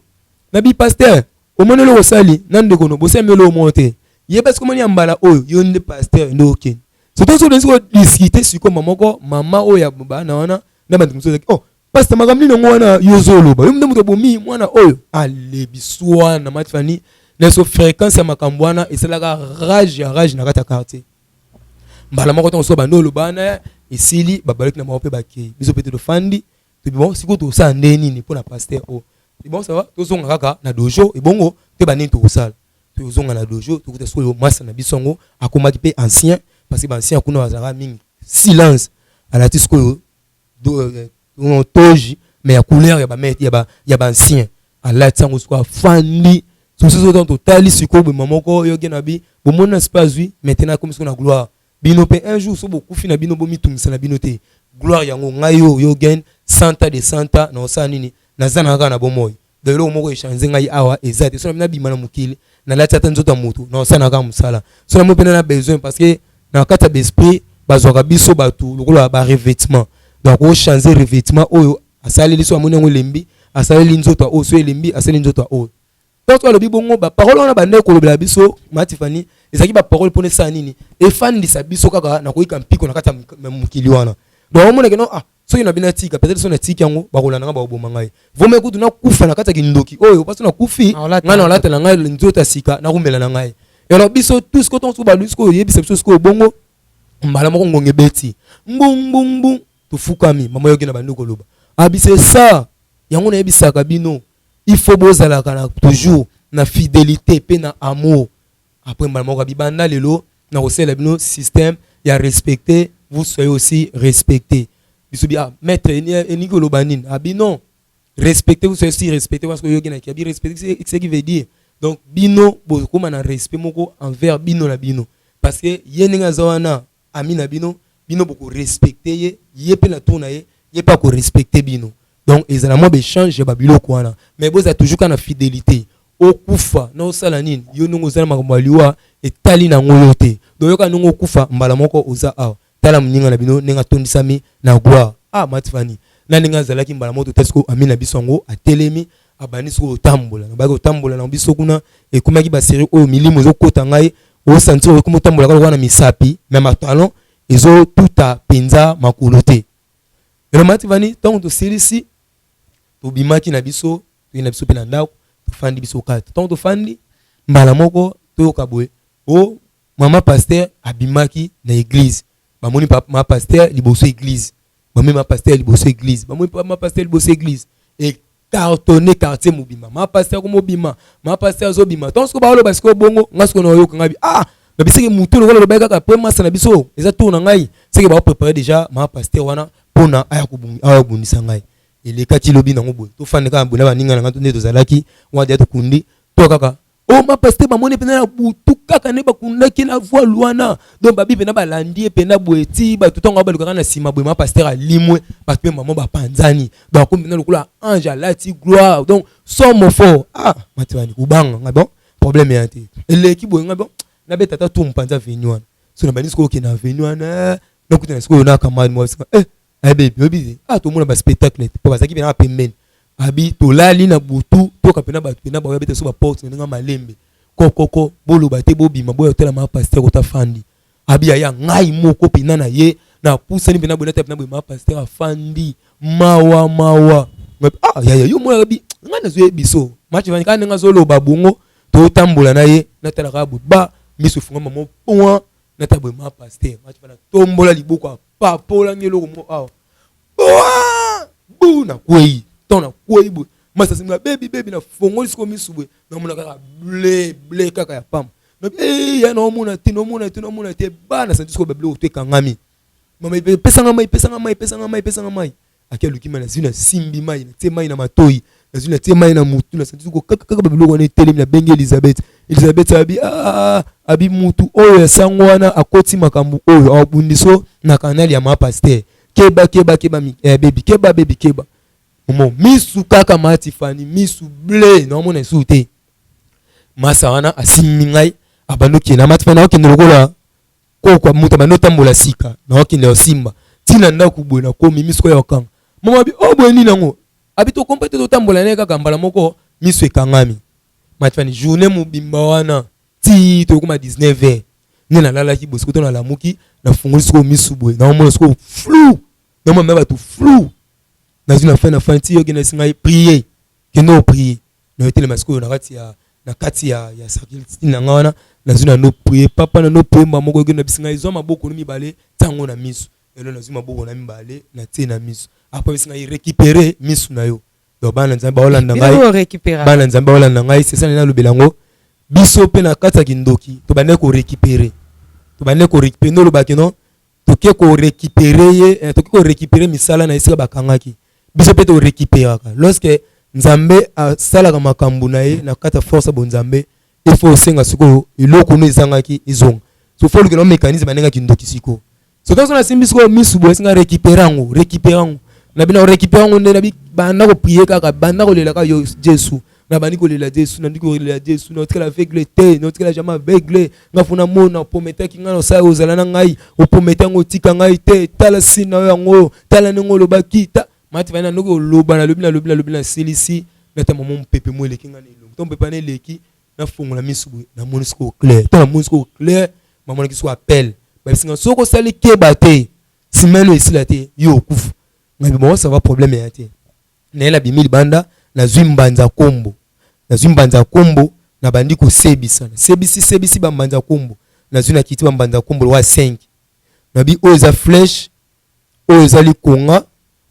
nabi pasteur omonelo osali nande kono bosemelo monte ye parce que moni mbala oyo yo nde pasteur ndo okene surtout so densi ko discuter siko mama oyo bana wana na bantu mso oh pasteur makamni no wana yo zoloba yo mde muto bomi mwana oyo ale biswana matifani na so fréquence ya makambwana esalaka rage na kata quartier mbala moko to so bandolo bana esili babalaki na maope bakei biso pete do fandi to bon siko to sa ndeni ni pona pasteur o bon ça va to zonga kaka na dojo e bongo te banini to sala to zonga na dojo to kuta so masa na bisongo akomaki pe ancien parce que ancien kuna wazara mingi silence ala tisiko do toji mais ya couleur ya ba met ya ba ancien ala tsango so fandi so to tali siko be mamoko yo genabi bo mona espace oui maintenant comme ce qu'on a gloire bino pe un jour so beaucoup fina bino bo mitumisa na bino te gloire yango ngayo yo gen santa de santa na osa nini na zana kana bomoy de lo moko echange ngai awa ezate so na bima na mukili na lati ata nzoto mutu na osa na ka musala so na mo pena na besoin parce que na kata d'esprit bazwaka biso batu lokolo ba revêtement donc o changer revêtement oyo asali liso amoni ngo lembi asali nzoto o so lembi asali nzoto o donc to lobi bongo ba parole on a ba ndeko lobela biso matifani ezaki ba parole pone sa nini e fan di sa biso kaka na koika mpiko na kata mukili wana donc on que non ah so yina bina tika peut-être so na tika yango ba kolana ba oboma ngai vome kutu na kufa na kata kindoki oyo parce na kufi ngana olata na ngai nzoto sika na kumela na ngai et alors biso tout ce que ton so ba lusko yebisa biso ko bongo mbala moko ngonge beti mbung to fukami mama yoki na bandoko loba abise ça yango na yebisaka bino il faut bozala kana toujours na fidélité pe na amour après mbala moko bibanda lelo na osela bino système ya respecter vous soyez aussi respecté bisobi ah maître eniko lobanin abi non respectez vous soyez aussi respecté parce que yoki na ki respecter ce qui veut dire donc bino beaucoup na respect moko envers bino na bino parce que yeninga zawana amina bino beaucoup respecter ye pe na tona ye pas ko respecter bino donc ezala be change ba biloko wana mais boza toujours kana fidélité okufa na osala nini yo nungo zala makambo liwa etali na ngoyote donc yoka nungo okufa mbala moko oza awa tala mninga na bino nenga tondisami na gloire ah matifani na nenga zalaki mbala moto tesko amina bisongo atelemi abani so otambola na ba otambola na biso kuna e kumaki ba série o milimo zo kota ngai o sentir o kuma tambola kala wana misapi même talon ezo tuta penza makolote le matifani tant to silisi to bimaki na biso to ina biso pena ndako to fandi biso kata tant to fandi mbala moko to kabwe o mama pasteur abimaki na église bamoni ma pasteur liboso église bamoni ma pasteur liboso église bamoni ma pasteur liboso église et cartonné quartier mobima ma pasteur ko mobima ma pasteur zo bima tant ko ba lo parce que bongo ngasko no yo ngabi ah na bisiki mutu lo lo beka ka prema sana biso eza tourna ngai c'est que ba préparer déjà ma pasteur wana pona aya kubundisa ngai ele kati lobi na ngobo to fane ka mbona baninga na ngato ndeto zalaki wa dia to kundi to kaka o ma pasteur ba moni pena butu kaka ne ba kundaki na voix luana donc ba bipe na ba landi pena boeti ba tutonga ba lukaka na sima boy ma pasteur alimwe parce que maman ba panzani donc ko pena lokula ange lati gloire donc somme fort ah matwani ubanga ngabo problème yanté ele ki boy ngabo na beta ta tum panza venywana so na banisko ok na venywana donc tu na sko na kamad mo baby obizi ah to mona ba spectacle po bazaki bena pemben abi to lali na butu to kapena ba pena ba beta so ba porte nga malembe kokoko bolo ba te bobima boyo tela ma pasteur ko ta fandi abi ya ngai moko pina na ye na pusa ni bena bonata pena bo ma pasteur afandi mawa ah ya yo mona abi ngana zo ebiso match vani kana nga zo lo ba bongo to tambola na ye na tela ka ba miso funga mamo poa na tabo ma pasteur match vana tombola liboko pa pola ngelo mo aw bu na kwei tona kwei bu masa simla baby na fongoli sko misubwe na mona kaka ble kaka ya pam na ya no mona te bana santi sko bable o te kangami mama pesanga mai akelu kima na zina simbi mai na te mai na matoi na zina te mai na mutu na santi sko kaka bable ko ne telemi na bengi Elizabeth abi mutu oyo sangwana akoti makambu oyo abundiso na kanali ya ma pasteur keba baby keba momo misu kaka matifani misu ble na mona sute masa wana asimingai abanoki na matifani okende lokola kwa mutu banotambola sika na okende osimba tina nda kubwe na komi misu ko yakanga mama bi obwe ni nango abi to kompete to tambola ne kaka mbala moko miso ekangami matifani journée mobimba wana ti to kuma 19h ne na lala ki bosiko to na lamuki na fungoli siko misu boy na omona siko flou na mo meba to flou na zina fin na fin ti yogi na singa prier que no prier na yote le masiko na kati ya sakiliti na ngana na zina no prier papa na no prier mama moko yogi na bisinga izo maboko no mibale tango na misu elo na zima maboko na mibale na tie na misu après bisinga récupérer misu na yo do bana nzamba olanda ngai bana nzamba olanda ngai c'est ça na lobelango biso pe na kata kindoki to bane ko récupérer no lo bakeno to ke ko récupérer misala na isika bakangaki biso pe to récupérer lorsque nzambe asala makambo na ye na kata force bon nzambe il faut senga siko iloko no ezangaki izonga so faut que no mécanisme anenga kindoki siko so to na simbi siko misu bo senga récupérer ngo na bina récupérer ngo na bi banda ko prier kaka banda ko lela ka yo Jésus na bani ko lela Jésus na ndiko lela Jésus na otkela aveugle te na otkela jamais aveugle na funa mona pometa ki ngana sa ozala na ngai o pometa ngo tika ngai te tala sina yango tala ngo lo bakita mati vana ndoko loba na lobi na silisi na ta maman pepe mo leki ngana ilongo to pepe na leki na fungola misubu na monisco clair to na monisco clair maman ki so appel ba singa soko sali keba te simelo esila te yo kufu ngabi mo ça va problème ya te na ela bimili banda na zwimbanza kombo na bandi ko sebisi bambanza kombo na zwina kiti bambanza kombo wa 5 na bi oza flèche oza likonga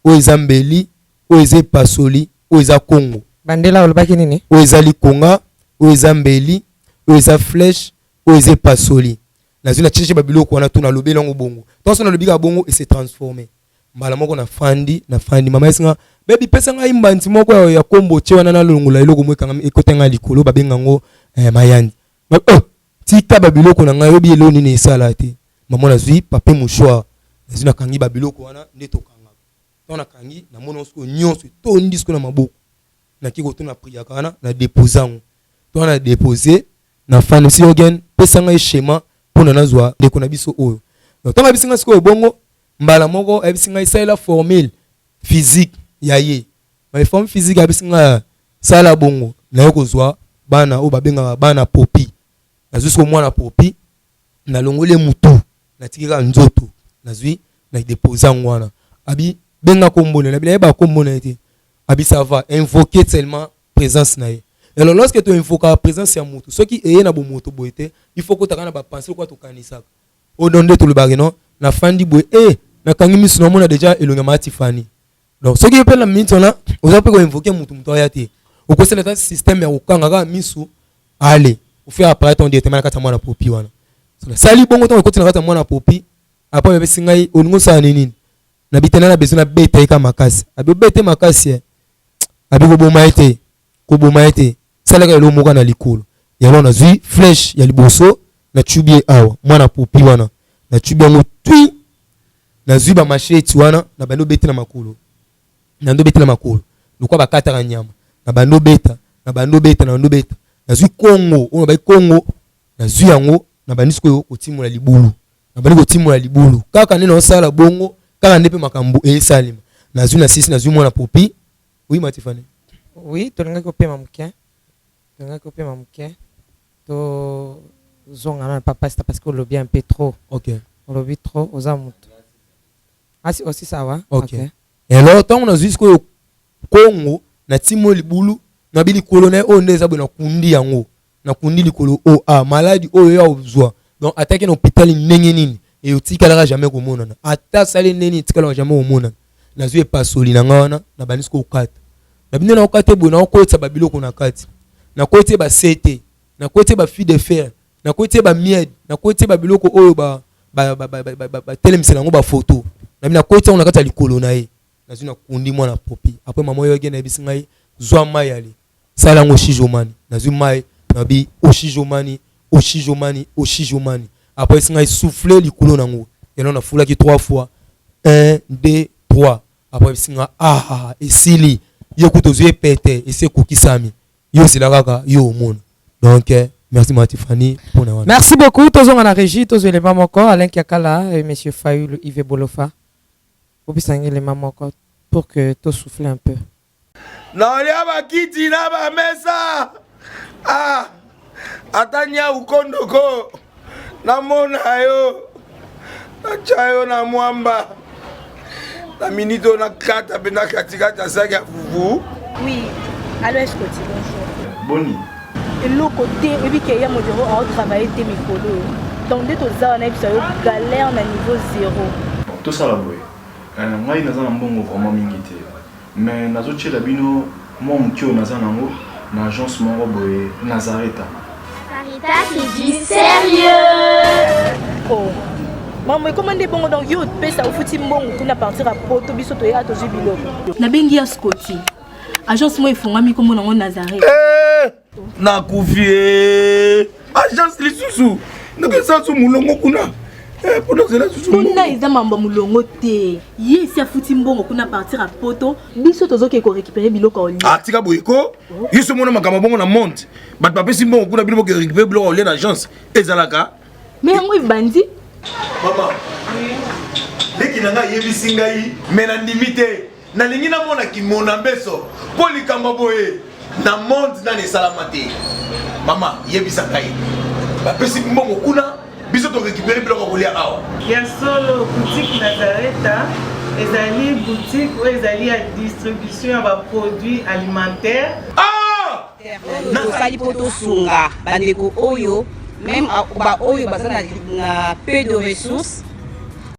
oza mbeli oza pasoli oza kongo bandela olobaki nini oza likonga oza mbeli oza flèche oza pasoli na zwina chiche babiloko wana tuna lobela ngo bongo to sona lobika bongo et se transformer mbala moko na fandi mama esinga baby pesa nga imbanti moko ya kombo che wana na longola eloko mweka ngami ekotenga likolo babenga ngo mayandi tika babiloko na ngai yobi elo nini esala te mama na zui pape mouchoir na zui na kangi babiloko wana nde tokanga to na kangi na mona osko nyonso to ndisko na maboko na kiko to na priya kana na déposer to na déposer na fani si ogen pesa nga schéma pona na zwa ndeko na biso oyo to na bisinga siko bongo mbala moko ebisinga isaila formule physique yaye ma forme physique ebisinga sala bongo na yoko zwa bana o babenga bana popi na zusko mwana popi na longole mutu na tikika nzoto na zwi na déposer ngwana abi benga kombona na bila ba kombona ete abi ça va invoquer tellement présence na ye et lorsque tu invoques la présence ya mutu soki eye na bo moto boete il faut que takana ba penser quoi to kanisaka o donde to le bagino na fandi boy na kangi misu na mona déjà elonga mati fani donc ce qui est la minute là on va pas invoquer mutu ya te au conseil de système ya okanga ka misu allez au faire apparaître ton directement kata mwana popi wana so na sali bongo to ko kata mwana popi après be singai oningo sa nini na bitena na besoin na bete ka makasi abi bete makasi abi ko boma ete sala ka lo moka na likolo ya lona zui flèche ya liboso na chubie awa mwana popi wana na chubie ngo tui na zuba machete wana na bando beta na makolo na ndo beta na makolo lokwa bakata nyama na bando beta na zui kongo ona bai kongo na zui yango na banisiko kotimula libulu na bani kotimula libulu kaka neno sala bongo kaka ndepe makambo esalima na zui na sisi na zui mwana popi oui matifane oui tolinga kopema mke to zonga na papa c'est parce que le bien un peu trop OK on le vit trop aux amours. Ah, c'est aussi ça, ouais. Ok. Et alors, tant on a juste que Congo, na timo libulu, na bili colonel, on est abonné na kundi yango, na kundi likolo o maladie o ya obzwa. Donc attaquer l'hôpital nini et o tikala jamais ko mona. Ata sale nini tikala jamais ko mona. Na zue pasoli na ngana na banisko okata. Na bino na okate bo na okotsa babiloko na kati. Na kote ba sete, na kote ba fil de fer, na kote ba mied, na kote ba biloko oyo ba telemisela ngo ba photo na bina koita on akata likolo na ye na zuna kundi mwana popi après maman yo gena bisinga ye zwa mai ali sala ngo shijomani na zuma mai na bi oshijomani après singa souffler likolo na ngo yelo na fula ki 3 fois 1 2 3 après singa esili yo kutozo epete ese kokisami yo silaka yo mona donc merci Matifani pour nous. Merci beaucoup. Tous on a régi, tous les mamans encore, Alain Kiakala et Monsieur Fayou, Yves Bolofa. Vous puissiez les mamans encore pour que tout souffle un peu. naolia bakiti na bamesa atanya ukondoko namona yo nachayo na mwamba na minito na kata pena katikata saki ya fufu. Oui, alors est-ce que tu bonjour? Boni. Et le côté, et puis qu'il y a mon bureau, on travaille tes micros. Donc, dès que tu as un galère, on a niveau 0. Bon, tout ça là, boy. Moi, il y a un bon vraiment mingité. Mais dans autre chose, bino, moi, mon tio, dans un agence, mon boy, Nazareta. Sarita qui dit sérieux. Oh. Maman, comment des bons donc yo pesa au fouti mbongo kuna partir à poto biso to ya to jibilo. Na bengi ya Scotty. Agence moi ifungami comme na Nazareth. Na kufie. Agence lisusu. Ndeke sansu mulongo kuna. Pona zela susu. Kuna iza mambo mulongo te. Ye si afuti mbongo kuna partir à poto biso to zoke ko récupérer biloko oli. Ah tika boyeko. Yiso mona makamba bongo na monte. Bat papesi mbongo kuna biloko récupérer biloko oli na agence. Ezalaka. Mais moi bandi. Maman, dès nanga yebisi ngai mena ndimite na lingi na mona kimona mbeso poli kamba boye na monde na ne salamate. Maman, yebisa ngai ba pesi mbongo kuna biso to récupérer biloko kolia awa. Ya solo boutique Nazareta ezali boutique ou ezali à distribution ya produits alimentaires. Ah! Na sali poto sunga bandeko oyo. Même ba oyo bazana na peu de ressources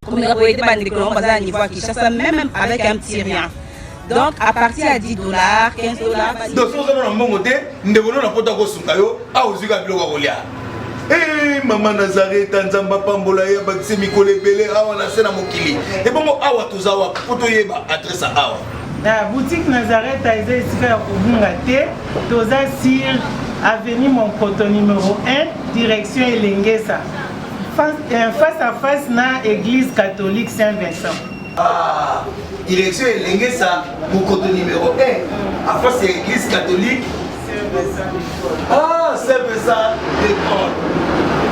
comme la boîte de on bazana niveau à Kinshasa même avec un petit rien. Donc à partir à $10, $15. Donc so na mbongo te ndebono na pota ko sunga yo a ozika biloko kolia. Maman Nazareta nzamba pambola ya bakise mikolo ebele awa na sena mokili. Et bongo awa tozawa poto yeba adresse awa. La boutique Nazareta est ici à Kubungate, toza sur avenue Monkoto numéro 1, direction Elengesa. Face à face na église catholique Saint-Vincent. Ah, direction Elengesa, Monkoto numéro 1, à face à l'église catholique Saint-Vincent. Ah, Saint-Vincent d'école.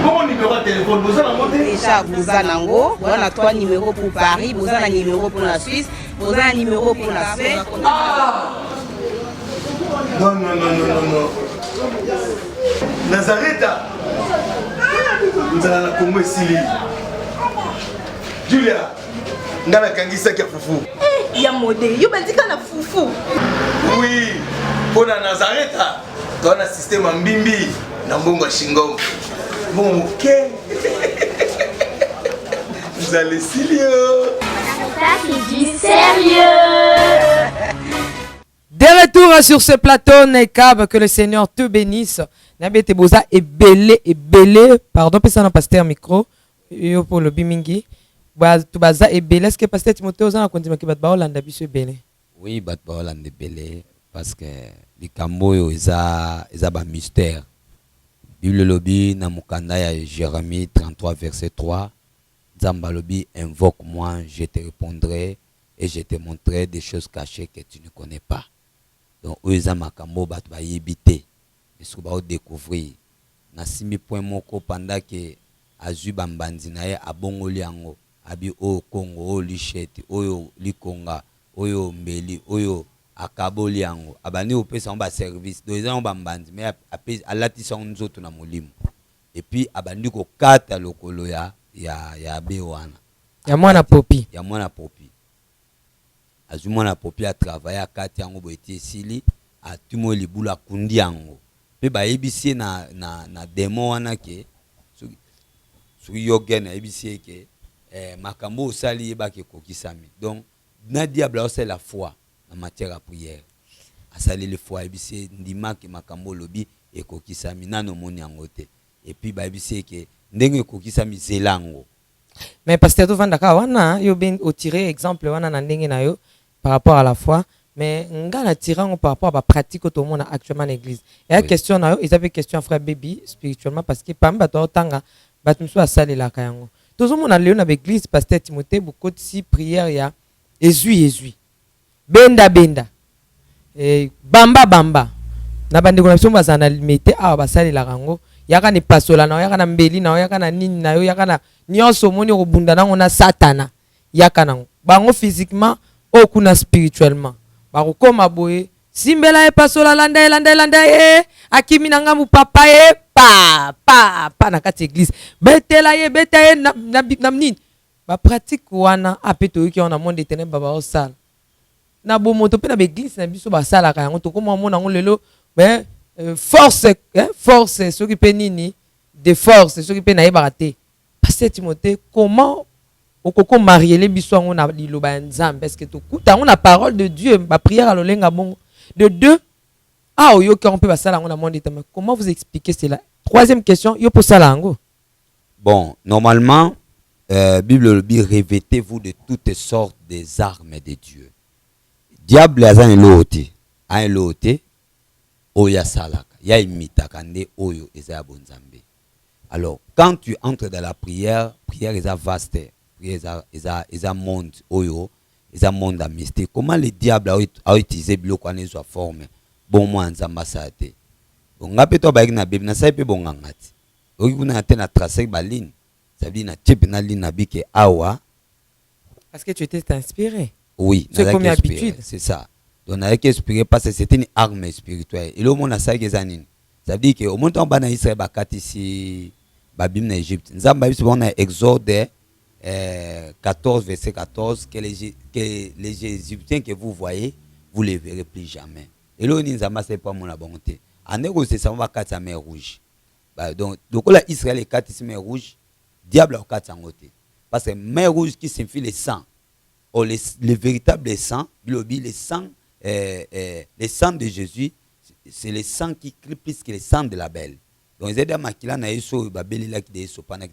Bon numéro de téléphone, vous allez monter. Déjà, vous avez un 3 numéros pour Paris, vous avez un numéro pour la Suisse, vous avez un numéro pour la Suède. Ah! Non. Nazareta. Nous allons la Congo ici. Julia, nous allons kangisa kia fufu. Eh, ya modé, yo bandika na fufu. Oui, pour la Nazareta, tu as un système en bimbi, na mbongo shingo. Bon, ok. Vous allez Silio. Sarita qui dit sérieux. De retour sur ce plateau, Nekab, que le Seigneur te bénisse. Nabete boza et belé, pardon, pesa na pasteur micro, yo pour le bimingi. Tu baza et belé, est-ce que pasteur Timothée oza na kondima ki bat ba Hollande biso belé? Oui, bat ba Hollande belé parce que les Camboyo isa ba mystère. Bible lobby na mukanda ya Jérémie 33 verset 3. Nzamba lobby invoque-moi, je te répondrai et je te montrerai des choses cachées que tu ne connais pas. Donc oza makambo bat ba yebité. Est-ce que ba découvrir na simi point moko pendant que azu bambandi na ye abongoli yango abi o Congo o lichete oyo likonga oyo mbeli oyo akaboli yango abani opesa ba service do ezan bambandi mais alatisa nzoto na molimo et puis abandi ko kata lokolo ya be wana ya mwana popi azu mwana popi a travailler a kati yango boeti esili a tumo libula kundi yango pe ba yebisi na demo wana ke su yogena yebisi ke makambo osali yeba ke kokisami. Donc na diable c'est la foi en matière à prière. Asali le foi yebisi ndima ke makambo lobi e kokisami nano moni yango te. Et puis ba yebisi ke ndenge kokisami zelango. Mais pasteur to vandaka wana yo ben au tirer exemple wana na ndenge na yo par rapport à la foi. Mais ngana tirant par rapport à la pratique tout le monde actuellement à l'église. Et la question na yo, ils avaient question frère baby spirituellement parce que pamba to tanga batumso a salé la kayango. Tout le monde a léon avec l'église pasteur Timothée beaucoup de si prière ya ezui. Benda. Et bamba. Na bande ko na biso bazana limité a basali la rango. Yaka ni pasola na yaka na mbeli na yaka na nini na yo yaka na nyonso moni ko bunda nango na satana. Yaka nango. Bango physiquement ou kuna spirituellement. Barokoma boye simbela e pasola landa ye akimi na ngambu papa ye pa na kati église betela ye beta ye na nini ba pratique wana apeto ki on a monde ténèbres baba osala na bo moto pe na église na biso ba sala ka yango to comme mona ngo lelo mais force soki pe nini de force soki pe na yeba te Pasteur Timothée comment okoko marier les biso ngo na liloba nzambe parce que to kuta ngo na parole de Dieu ba prière à lolenga bongo de deux yo qui on peut basala ngo na monde ténèbres comment vous expliquez cela? Troisième question yo pour sala ngo. Bon, normalement Bible dit revêtez-vous de toutes sortes des armes de Dieu. Diable a un lote oya salaka ya imitaka nde oyo eza bonzambe. Alors quand tu entres dans la prière est vaste, prière est monde oyo est monde à mystique. Comment le diable a utilisé biloko ane soit forme bon moi nzamba sate. Bon ngape to ba na bible na sai pe bon ngati. Oki kuna te na tracer ba ligne. Ça veut dire na type na ligne na bike awa parce que tu étais inspiré. Oui, c'est comme habitude. C'est ça. Donc, on a été inspiré parce que c'était une arme spirituelle. Et le monde a ça qui est zanine. Ça veut dire qu'au moment où on a Israël, ici, Babim en Égypte. Nous avons Exode 14, verset 14, que les Égyptiens que vous voyez, vous ne les verrez plus jamais. Et là, nous avons pas mon bonté. En négocier, ça va quatre mer rouge. Donc, là, Israël est quatre mer rouge, diable a quatre en côté. Parce que mer rouge qui signifie le sang. Le véritable sang, le sang de Jésus, c'est le sang qui crie plus que le sang de la belle. Donc, ils ont dit que les gens qui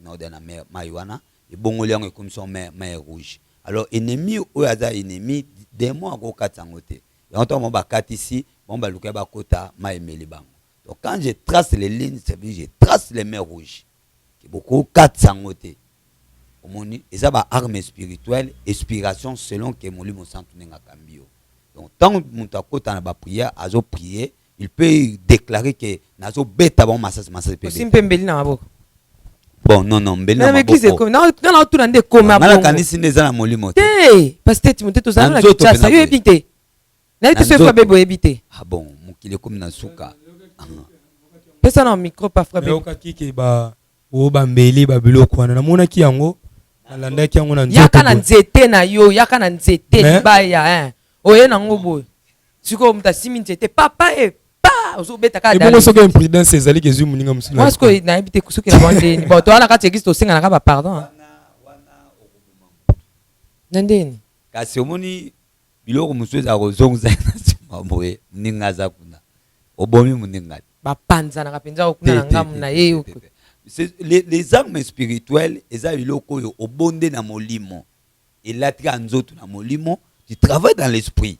ont été dans la marijuana, et bon, ils ont comme son mer rouge. Alors, ennemi ou ennemi, des mois à 4 ans. Et on tombe ici, on va le kota, donc, quand je trace les lignes, ça veut dire je trace les mers rouges. Qui beaucoup 400 côté. Et ça va arme spirituelle, inspiration selon que mon livre sent tout cambio. Donc tant que mon takota na ba prière, azo prier, il peut déclarer que nazo beta bon massage pebe. Simpembeli na maboko. Bon non mbeli na maboko. Non tout ndé koma bon. Na kanisi neza na molimo te. Pasteur Timothée to zana na kitasa yo ebité. Na te fait bebo ebité. Ah bon, mukile comme na suka. Pesa na micro pas frère. Yo kakike ba o bambeli ba biloko wana na mona ki yango. Yaka na nzete na yo, yaka na nzete libaya oye na ngobo. Siko muta simi nzete papa pa ozo beta ka dali. Et bon soko imprudence ezali ke zu muninga musula. Moi siko na ebite kusuki na bande ni. Bon to ala ka tegisi to singa na ka pardon. Nandeni. Kasi omoni biloko musu za kozonza na sima moye ninga za kuna. Obomi muninga. Ba panza na kapenza okuna na ngamu na ye. Les armes spirituelles, au bondé na molimo, et là tu as na molimo, tu travailles dans l'esprit.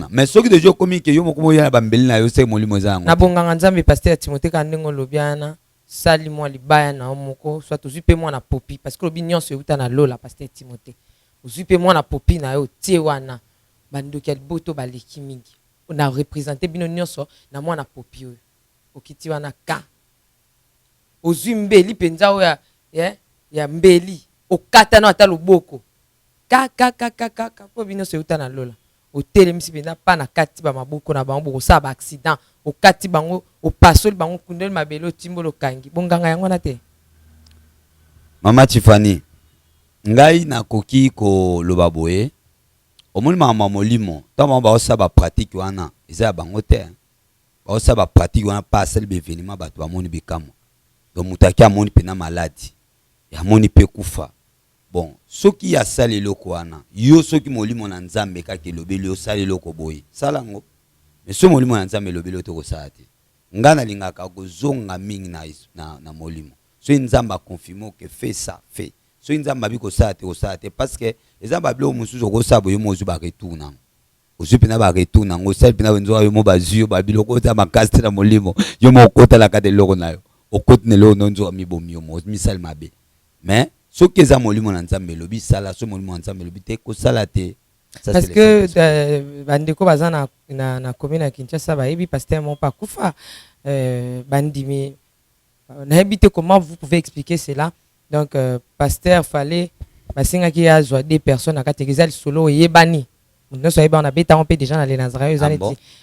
Mais ceux qui déjà commis que yo mokomo ya bambeli na yo se molimo zango. Na bonga nzambe pasteur Timothée kandengo lobiana, sali moi libaya na omoko, soit ozupe moi na popi parce que l'obinion se uta na lola pasteur Timothée. Ozupe moi na popi na yo tie wana. Bando kel boto baleki mingi. On a représenté bino nyonso na moi na popi yo. Okiti wana ka. Ozwi mbeli penza oya ya mbeli okata na ata loboko ka po bino se uta na lola otelemisi penza pa na kati ba maboko na bango boko sa ba accident okati bango opasoli bango kundeli mabelo timbolo kangi bonganga yango na te. Mama Tiffany ngai na koki ko loba boye omoni mama molimo tama ba osa ba pratique wana eza bango te ba osa ba pratique wana pa sel bevenima bato ba moni bikamo. Donc mutaki amoni pena maladi ya moni pe kufa. Bon soki ya sali loko wana yo soki molimo na nzambe kake lobeli yo sali loko boye salango mais so molimo na nzambe lobeli to ko saati ngana lingaka kozonga mingi na molimo so nzamba confirme que fait ça fait so nzamba bi ko saati parce que nzamba blo musuzo ko sabo yo mozu ba retourna ozupina ba retourna ngo sel pina wenzo yo mo bazio ba biloko ta makasti na molimo yo mo kota la kade loko nayo au côté de l'eau non zo mi bomio mo misal mabe mais ce que za molimo na nzambe lobi sala so molimo na nzambe lobi te ko sala te parce que bandeko bazana na commune ya Kinshasa ba ebi pasteur mon pas kufa bandimi na habité comment vous pouvez expliquer cela donc pasteur fallait basinga ki azwa des personnes à catégorie solo yebani Nous sommes en habit, on peut déjà dans les Nazareth.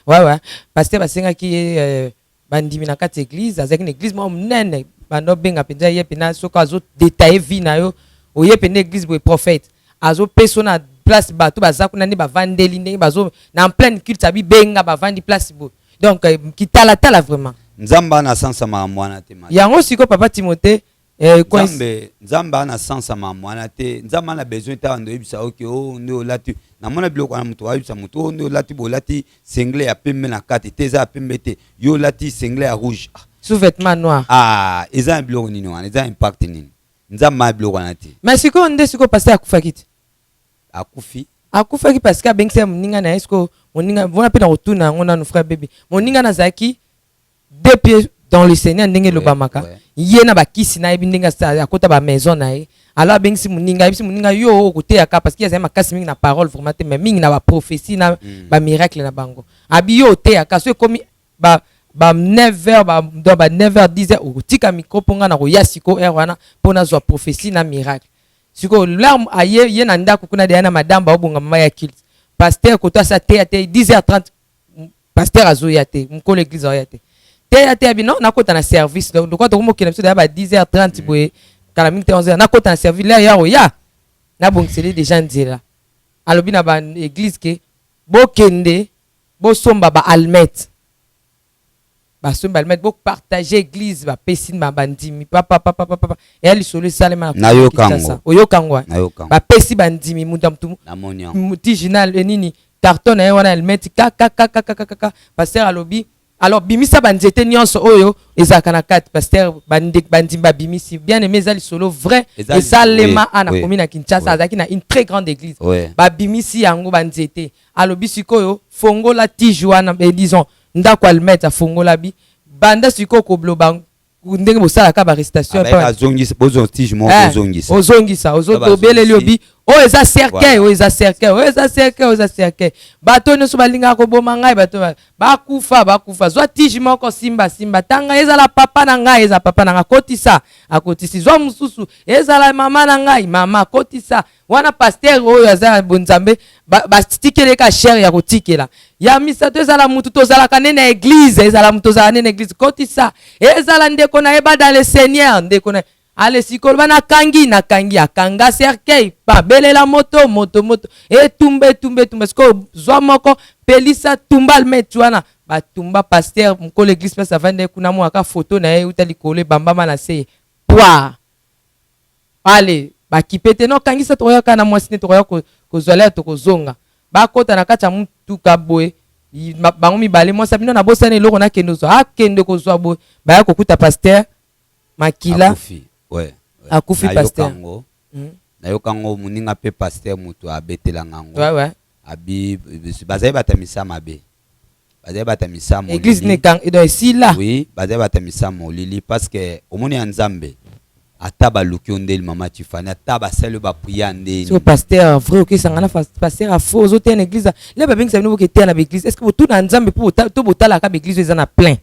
Ouais. Pasteur Basenga qui est bandimi na kati église, avec une église, moi, nene, bando benga penza yepena, so ka zo détailler vie na yo, o yepena église pour prophète. Azo persona place bato baza kuna ni bavandeli ndenge bazo na en pleine culte sabi benga bavandi place bo. Donc kitala tala vraiment. Nzamba na sansa ma mwana te ma. Yango siko papa Timothée Nzamba na sansa ma mwana te. Nzamba na besoin ta ndo ibisa oke o ndo lati na mona biloko na muto ayibisa muto ndo lati bo lati single ya pembe na kati teza pembe te yo lati single ya rouge sous-vêtement noir. Eza biloko nini wana eza impact nini Nzamba biloko na te. Mais siko nde siko passer akufa kiti. Akufa ki parce que bengse moninga na esko moninga vona pe na rotuna ngona no frère bébé moninga na zaki 2 pieds dans le Seigneur ndenge lobamaka yena bakisi na ebindinga sa akota ba maison na ye alors bengsi moninga yo côté yaka parce qu'il y a makasi mingi na parole vraiment mais mingi na ba prophétie na ba miracle na bango abi yo te yaka so komi ba 9h ba 9h 10h otika micro ponga na ko yasiko wana pona zo prophétie na miracle. Siko l'arme aye ye na ndako kuna de na madame ba obunga mama ya kilt pasteur ko to sa te 10h30 pasteur azo ya te mko l'église ya te te bino na kota na service donc quoi to mo kina biso ba 10h30 boye kala minute 11h na kota na service là ya na bongseli déjà ndila alobi na ba église ke bo kende bo somba ba almet ba somba almet bo partager église ba pesine ba bandimi papa et elle solo salema na yokango oyokangwa ba pesi bandimi mutu mutiginal nini carton na wana almet ka pasteur alobi alors bimisa banzete nyonso oyo ezaka na kati pasteur bandimba bimisi bien aimé ezali solo vrai ezalema ana commune à Kinshasa azaki na une très grande église ba bimisi yango banzete alobi sikoyo fongola tijuana disons ndako almeta fongola bi banda siko ko bloba ndenge bosala ka ba restation pa ozongisa ozongisa ozotobele liobi o eza cercueil bato nyonso balinga ko boma ngai bato bakufa zwa tiji moko simba tanga ezala papa na ngai eza papa na ngai akotisi zwa mususu ezala mama na ngai mama akotisa wana pasteur oyo aza bonzambe bastikele ka cher ya kotikela ya misato ezala mutu tozala kanene église ezala mutu tozala nene église kotisa ezala ndeko na eba dans le Seigneur ndeko na ale sikolo bana kangi akanga cercueil pa belela moto tumbe sko zwa moko pelisa tumbal metuana batumba pasteur mko l'église place avande kuna mo aka photo na ye utali kole bambama na se poa ale bakipete no kangisa toya kana mwasine toya ko zolea to kozonga bakota na kata mutuka boye bango mibale mo sabino na bosana eloko na kendo zo akende ko zwa boye ba kokuta pasteur makila akufi pasteur na yokango muninga pe pasteur mutu abetela ngango abi bazai batamisa mabe bazai batamisa mo église ne kan edo esila oui bazai batamisa mo lili parce que omoni ya Nzambe ataba luki ondeli mama Tifani ataba selo ba priya ndeni so pasteur vrai que sangana pasteur a faux auto en église là ba bingi sabino boke te na église est-ce que tout na Nzambe pour to botala ka église ezana plein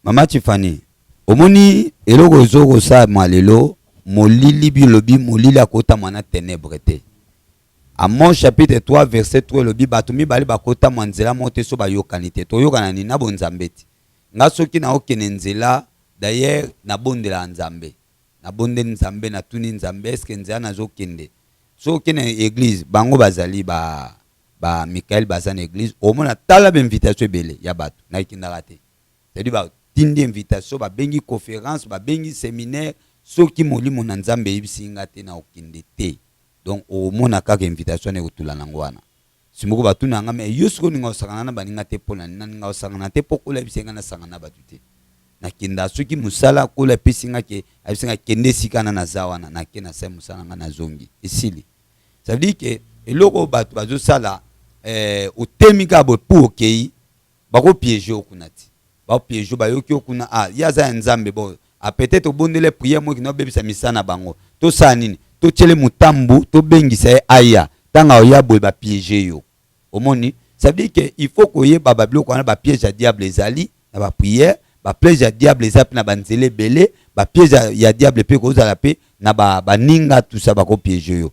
mama Tifani omoni eloko zoko sa malelo molili bilobi molili akota mwana ténèbre te. Amon chapitre 3 verset 3 lobi batumi bali bakota mwanzela mote so bayokanite to yokana ni na bonzambeti nga soki na okene nzela d'ailleurs na bondela nzambe na bonde nzambe na tuni nzambe eske nzela na zokende so kene église bango bazali ba Michael bazana église au mona tala ba invitation belé ya bato na kindaka te c'est-à-dire ba tindi invitation ba bengi conférence ba bengi séminaire soki molimo na nzambe ibisinga te na okende te donc au mona kaka invitation ne kutula nangwana simoko batuna nga me yusko ninga osangana na baninga te pona ninga osangana te pokola bisinga na sangana batute na kinda soki musala kola pisinga ke abisinga kende sikana na zawana na kena sa musala nga na zongi isili ça veut dire que eloko bato bazo sala otemika bo pour okei bako piéger okunati ba piéger ba yoki okuna yaza nzambe bo a peut-être obondele prière mo kino bebisa misana bango to sa nini to tchele mutambu to bengisa aya tanga oya bo ba piéger yo omoni ça veut dire que il faut koye ba bablo ko na ba piège à diable ezali na ba prière ba piège à diable ezap na banzele belé ba piège ya diable pe ko zala pe na ba ninga tout ça ba ko piéger yo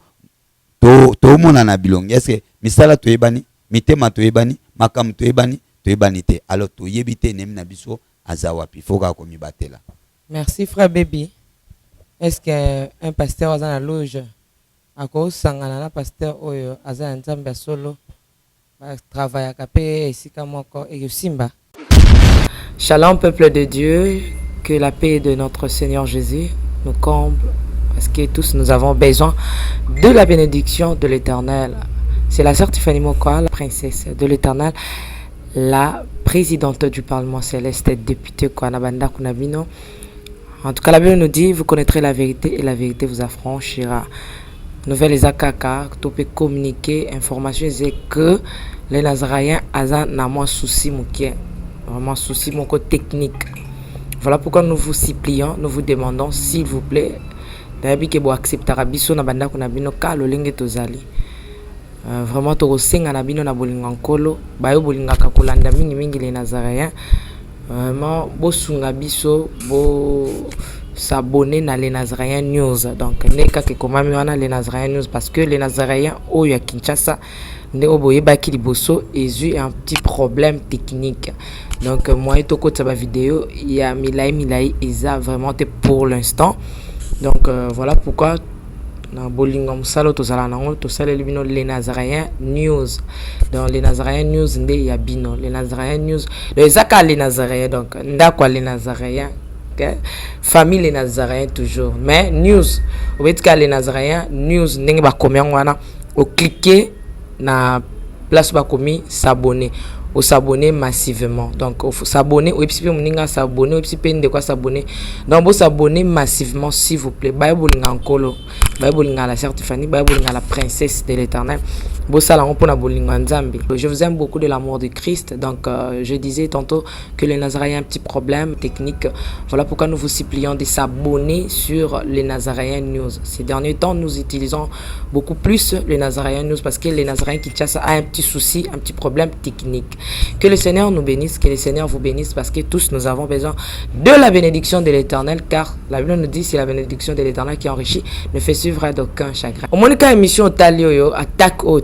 to mona na bilongi est-ce que misala to yebani mitema toyebani makam toyebani te alors toyebi te nem na biso azawapi foka komi batela. Merci frère Baby. Est-ce qu'un pasteur a dans la loge à cause sangana na pasteur oyo azana nzambe solo ba travailler capé ici comme encore et simba. Shalom peuple de Dieu, que la paix de notre Seigneur Jésus nous comble parce que tous nous avons besoin de la bénédiction de l'Éternel. C'est la sœur Tiffany Mokoa, la princesse de l'Éternel, la présidente du Parlement céleste, députée Kwanabanda Kunabino. En tout cas, la Bible nous dit, vous connaîtrez la vérité et la vérité vous affranchira. Nouvelle Ezakaka, tu peux communiquer, information, c'est que les Nazaréens ont moins souci, vraiment souci, mon côté technique. Voilà pourquoi nous vous supplions, nous vous demandons, s'il vous plaît, d'ailleurs que vous acceptez Rabiso na banda kunabino ka lolenge tozali. Vraiment to senga na bino na bolinga nkolo, bayo bolinga ka kolanda mingi les Nazaréens. Vraiment bosunga biso bo s'abonner na les Nazaréens News. Donc neka ke komami wana les Nazaréens News parce que les Nazaréens oyo ya Kinshasa ne oboye baki liboso ezu un petit problème technique. Donc moi to ko tsaba vidéo ya milai eza vraiment pour l'instant. Donc voilà pourquoi na bolinga musalo tozala nango tosala libino les Nazaréens News. Dans les Nazaréens News nde ya bino les Nazaréens News les zaka les Nazaréens donc ndakwa les Nazaréens okay? Famille les Nazaréens toujours mais news obetika les Nazaréens News ndenge ba komia wana o cliquer na place ba komi s'abonner au s'abonner massivement donc il faut s'abonner au epipe moninga s'abonner au epipe de quoi s'abonner donc vous s'abonner massivement s'il vous plaît bible ngakolo bible ngala certifié bible ngala princesse de l'Éternel bossa la pour na bolinga nzambe. Je vous aime beaucoup de l'amour de Christ. Donc je disais tantôt que les Nazaréens ont un petit problème technique. Voilà pourquoi nous vous supplions de s'abonner sur les Nazaréens News. Ces derniers temps, nous utilisons beaucoup plus les Nazaréens News parce que les Nazaréens Kinshasa a un petit souci, un petit problème technique. Que le Seigneur nous bénisse, que le Seigneur vous bénisse parce que tous nous avons besoin de la bénédiction de l'Éternel car la Bible nous dit c'est la bénédiction de l'Éternel qui enrichit ne fait suivre d'aucun chagrin. Au moins quand émission Talioyo attaque au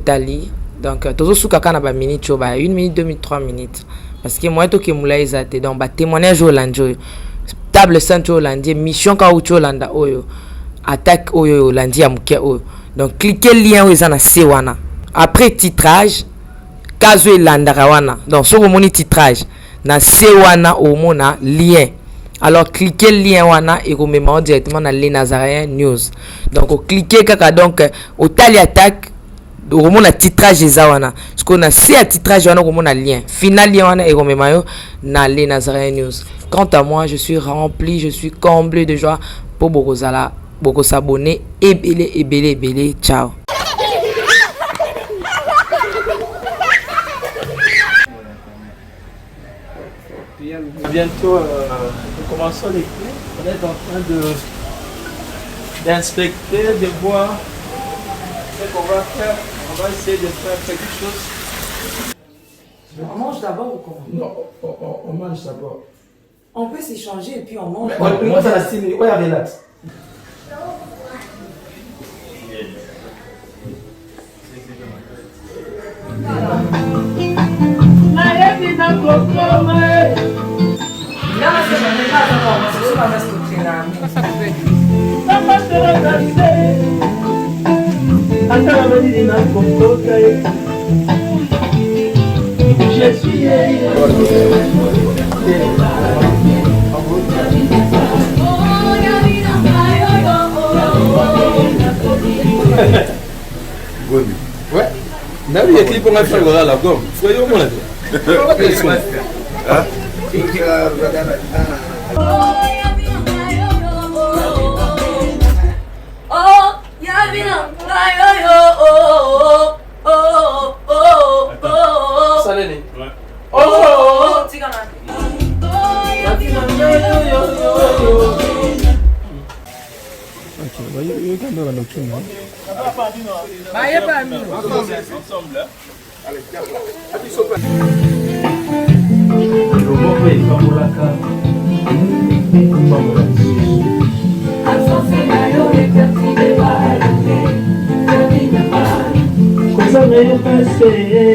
donc toujours sous kaka na ba minute cho ba 1 minute 2 minutes 3 minutes parce que moi to ke mula ezate donc ba témoignage au lanjo table centre au lundi mission ka ucho landa oyo attaque oyo lundi ya muke oyo donc cliquez lien oyo na sewana après titrage kazo landa rawana donc so moni titrage na sewana au mona lien alors cliquez lien wana et vous mettez directement dans les Nazaréens News donc cliquez kaka donc au tali attaque au moment la titrage ezawana ce qu'on a c'est à titrage wana au moment la lien final wana et comme mayo na les Nazaréens News. Quant à moi je suis rempli, je suis comblé de joie pour bokozala boko s'abonner et belé ciao. Bientôt nous commençons les clés. On est en train d'inspecter, de voir ce qu'on va faire. On va essayer de faire quelque chose. On mange d'abord ou comment? Non, on mange d'abord. On peut s'échanger et puis on mange. On mange à la style, ouais, relax. Je suis ouais. N'a vu écrit pour faire la gomme. Soyez au moins. Cosa me pasé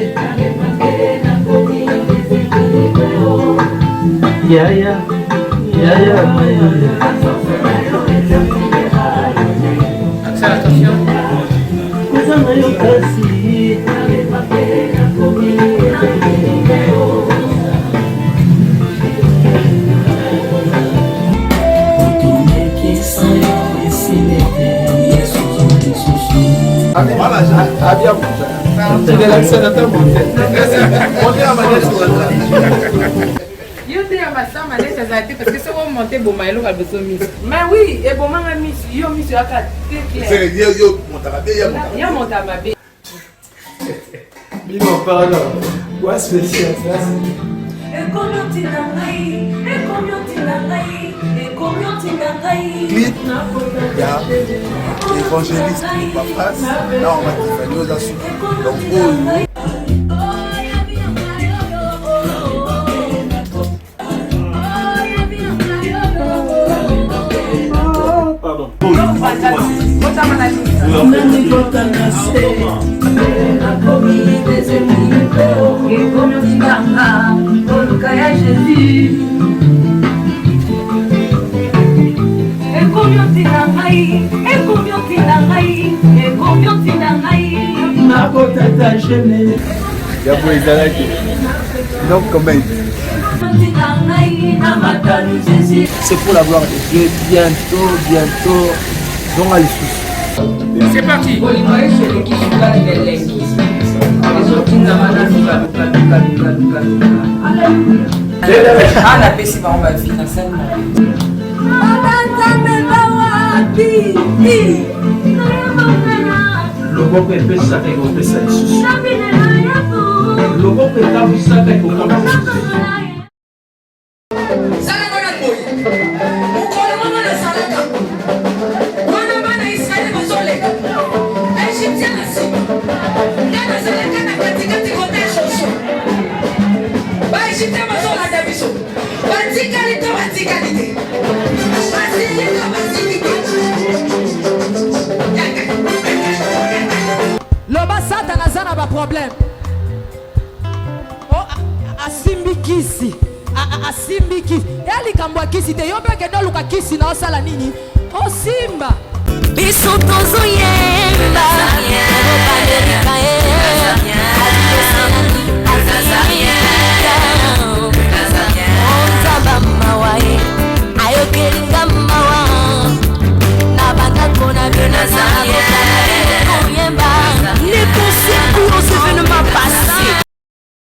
Parce que si on monte bon maïlo a besoin de mais oui et bon maman mis yo mis yo aka c'est yo yo monta ma bé Bimo pardon quoi spécial ça et combien tinangai et combien tinangai et combien tinangai clip ya évangéliste ma phrase là on va définir aux assumes donc c'est pour la gloire de Dieu bientôt donc à l'issue. C'est parti. Loboko epesaka ekopesa lisusu loboko etabwisaka ekokoma loba Satan azana ba problème oh asimbikisi asimbiki elikambo kisi te yo peke ndoluka kisi na osala nini osimba biso tozoye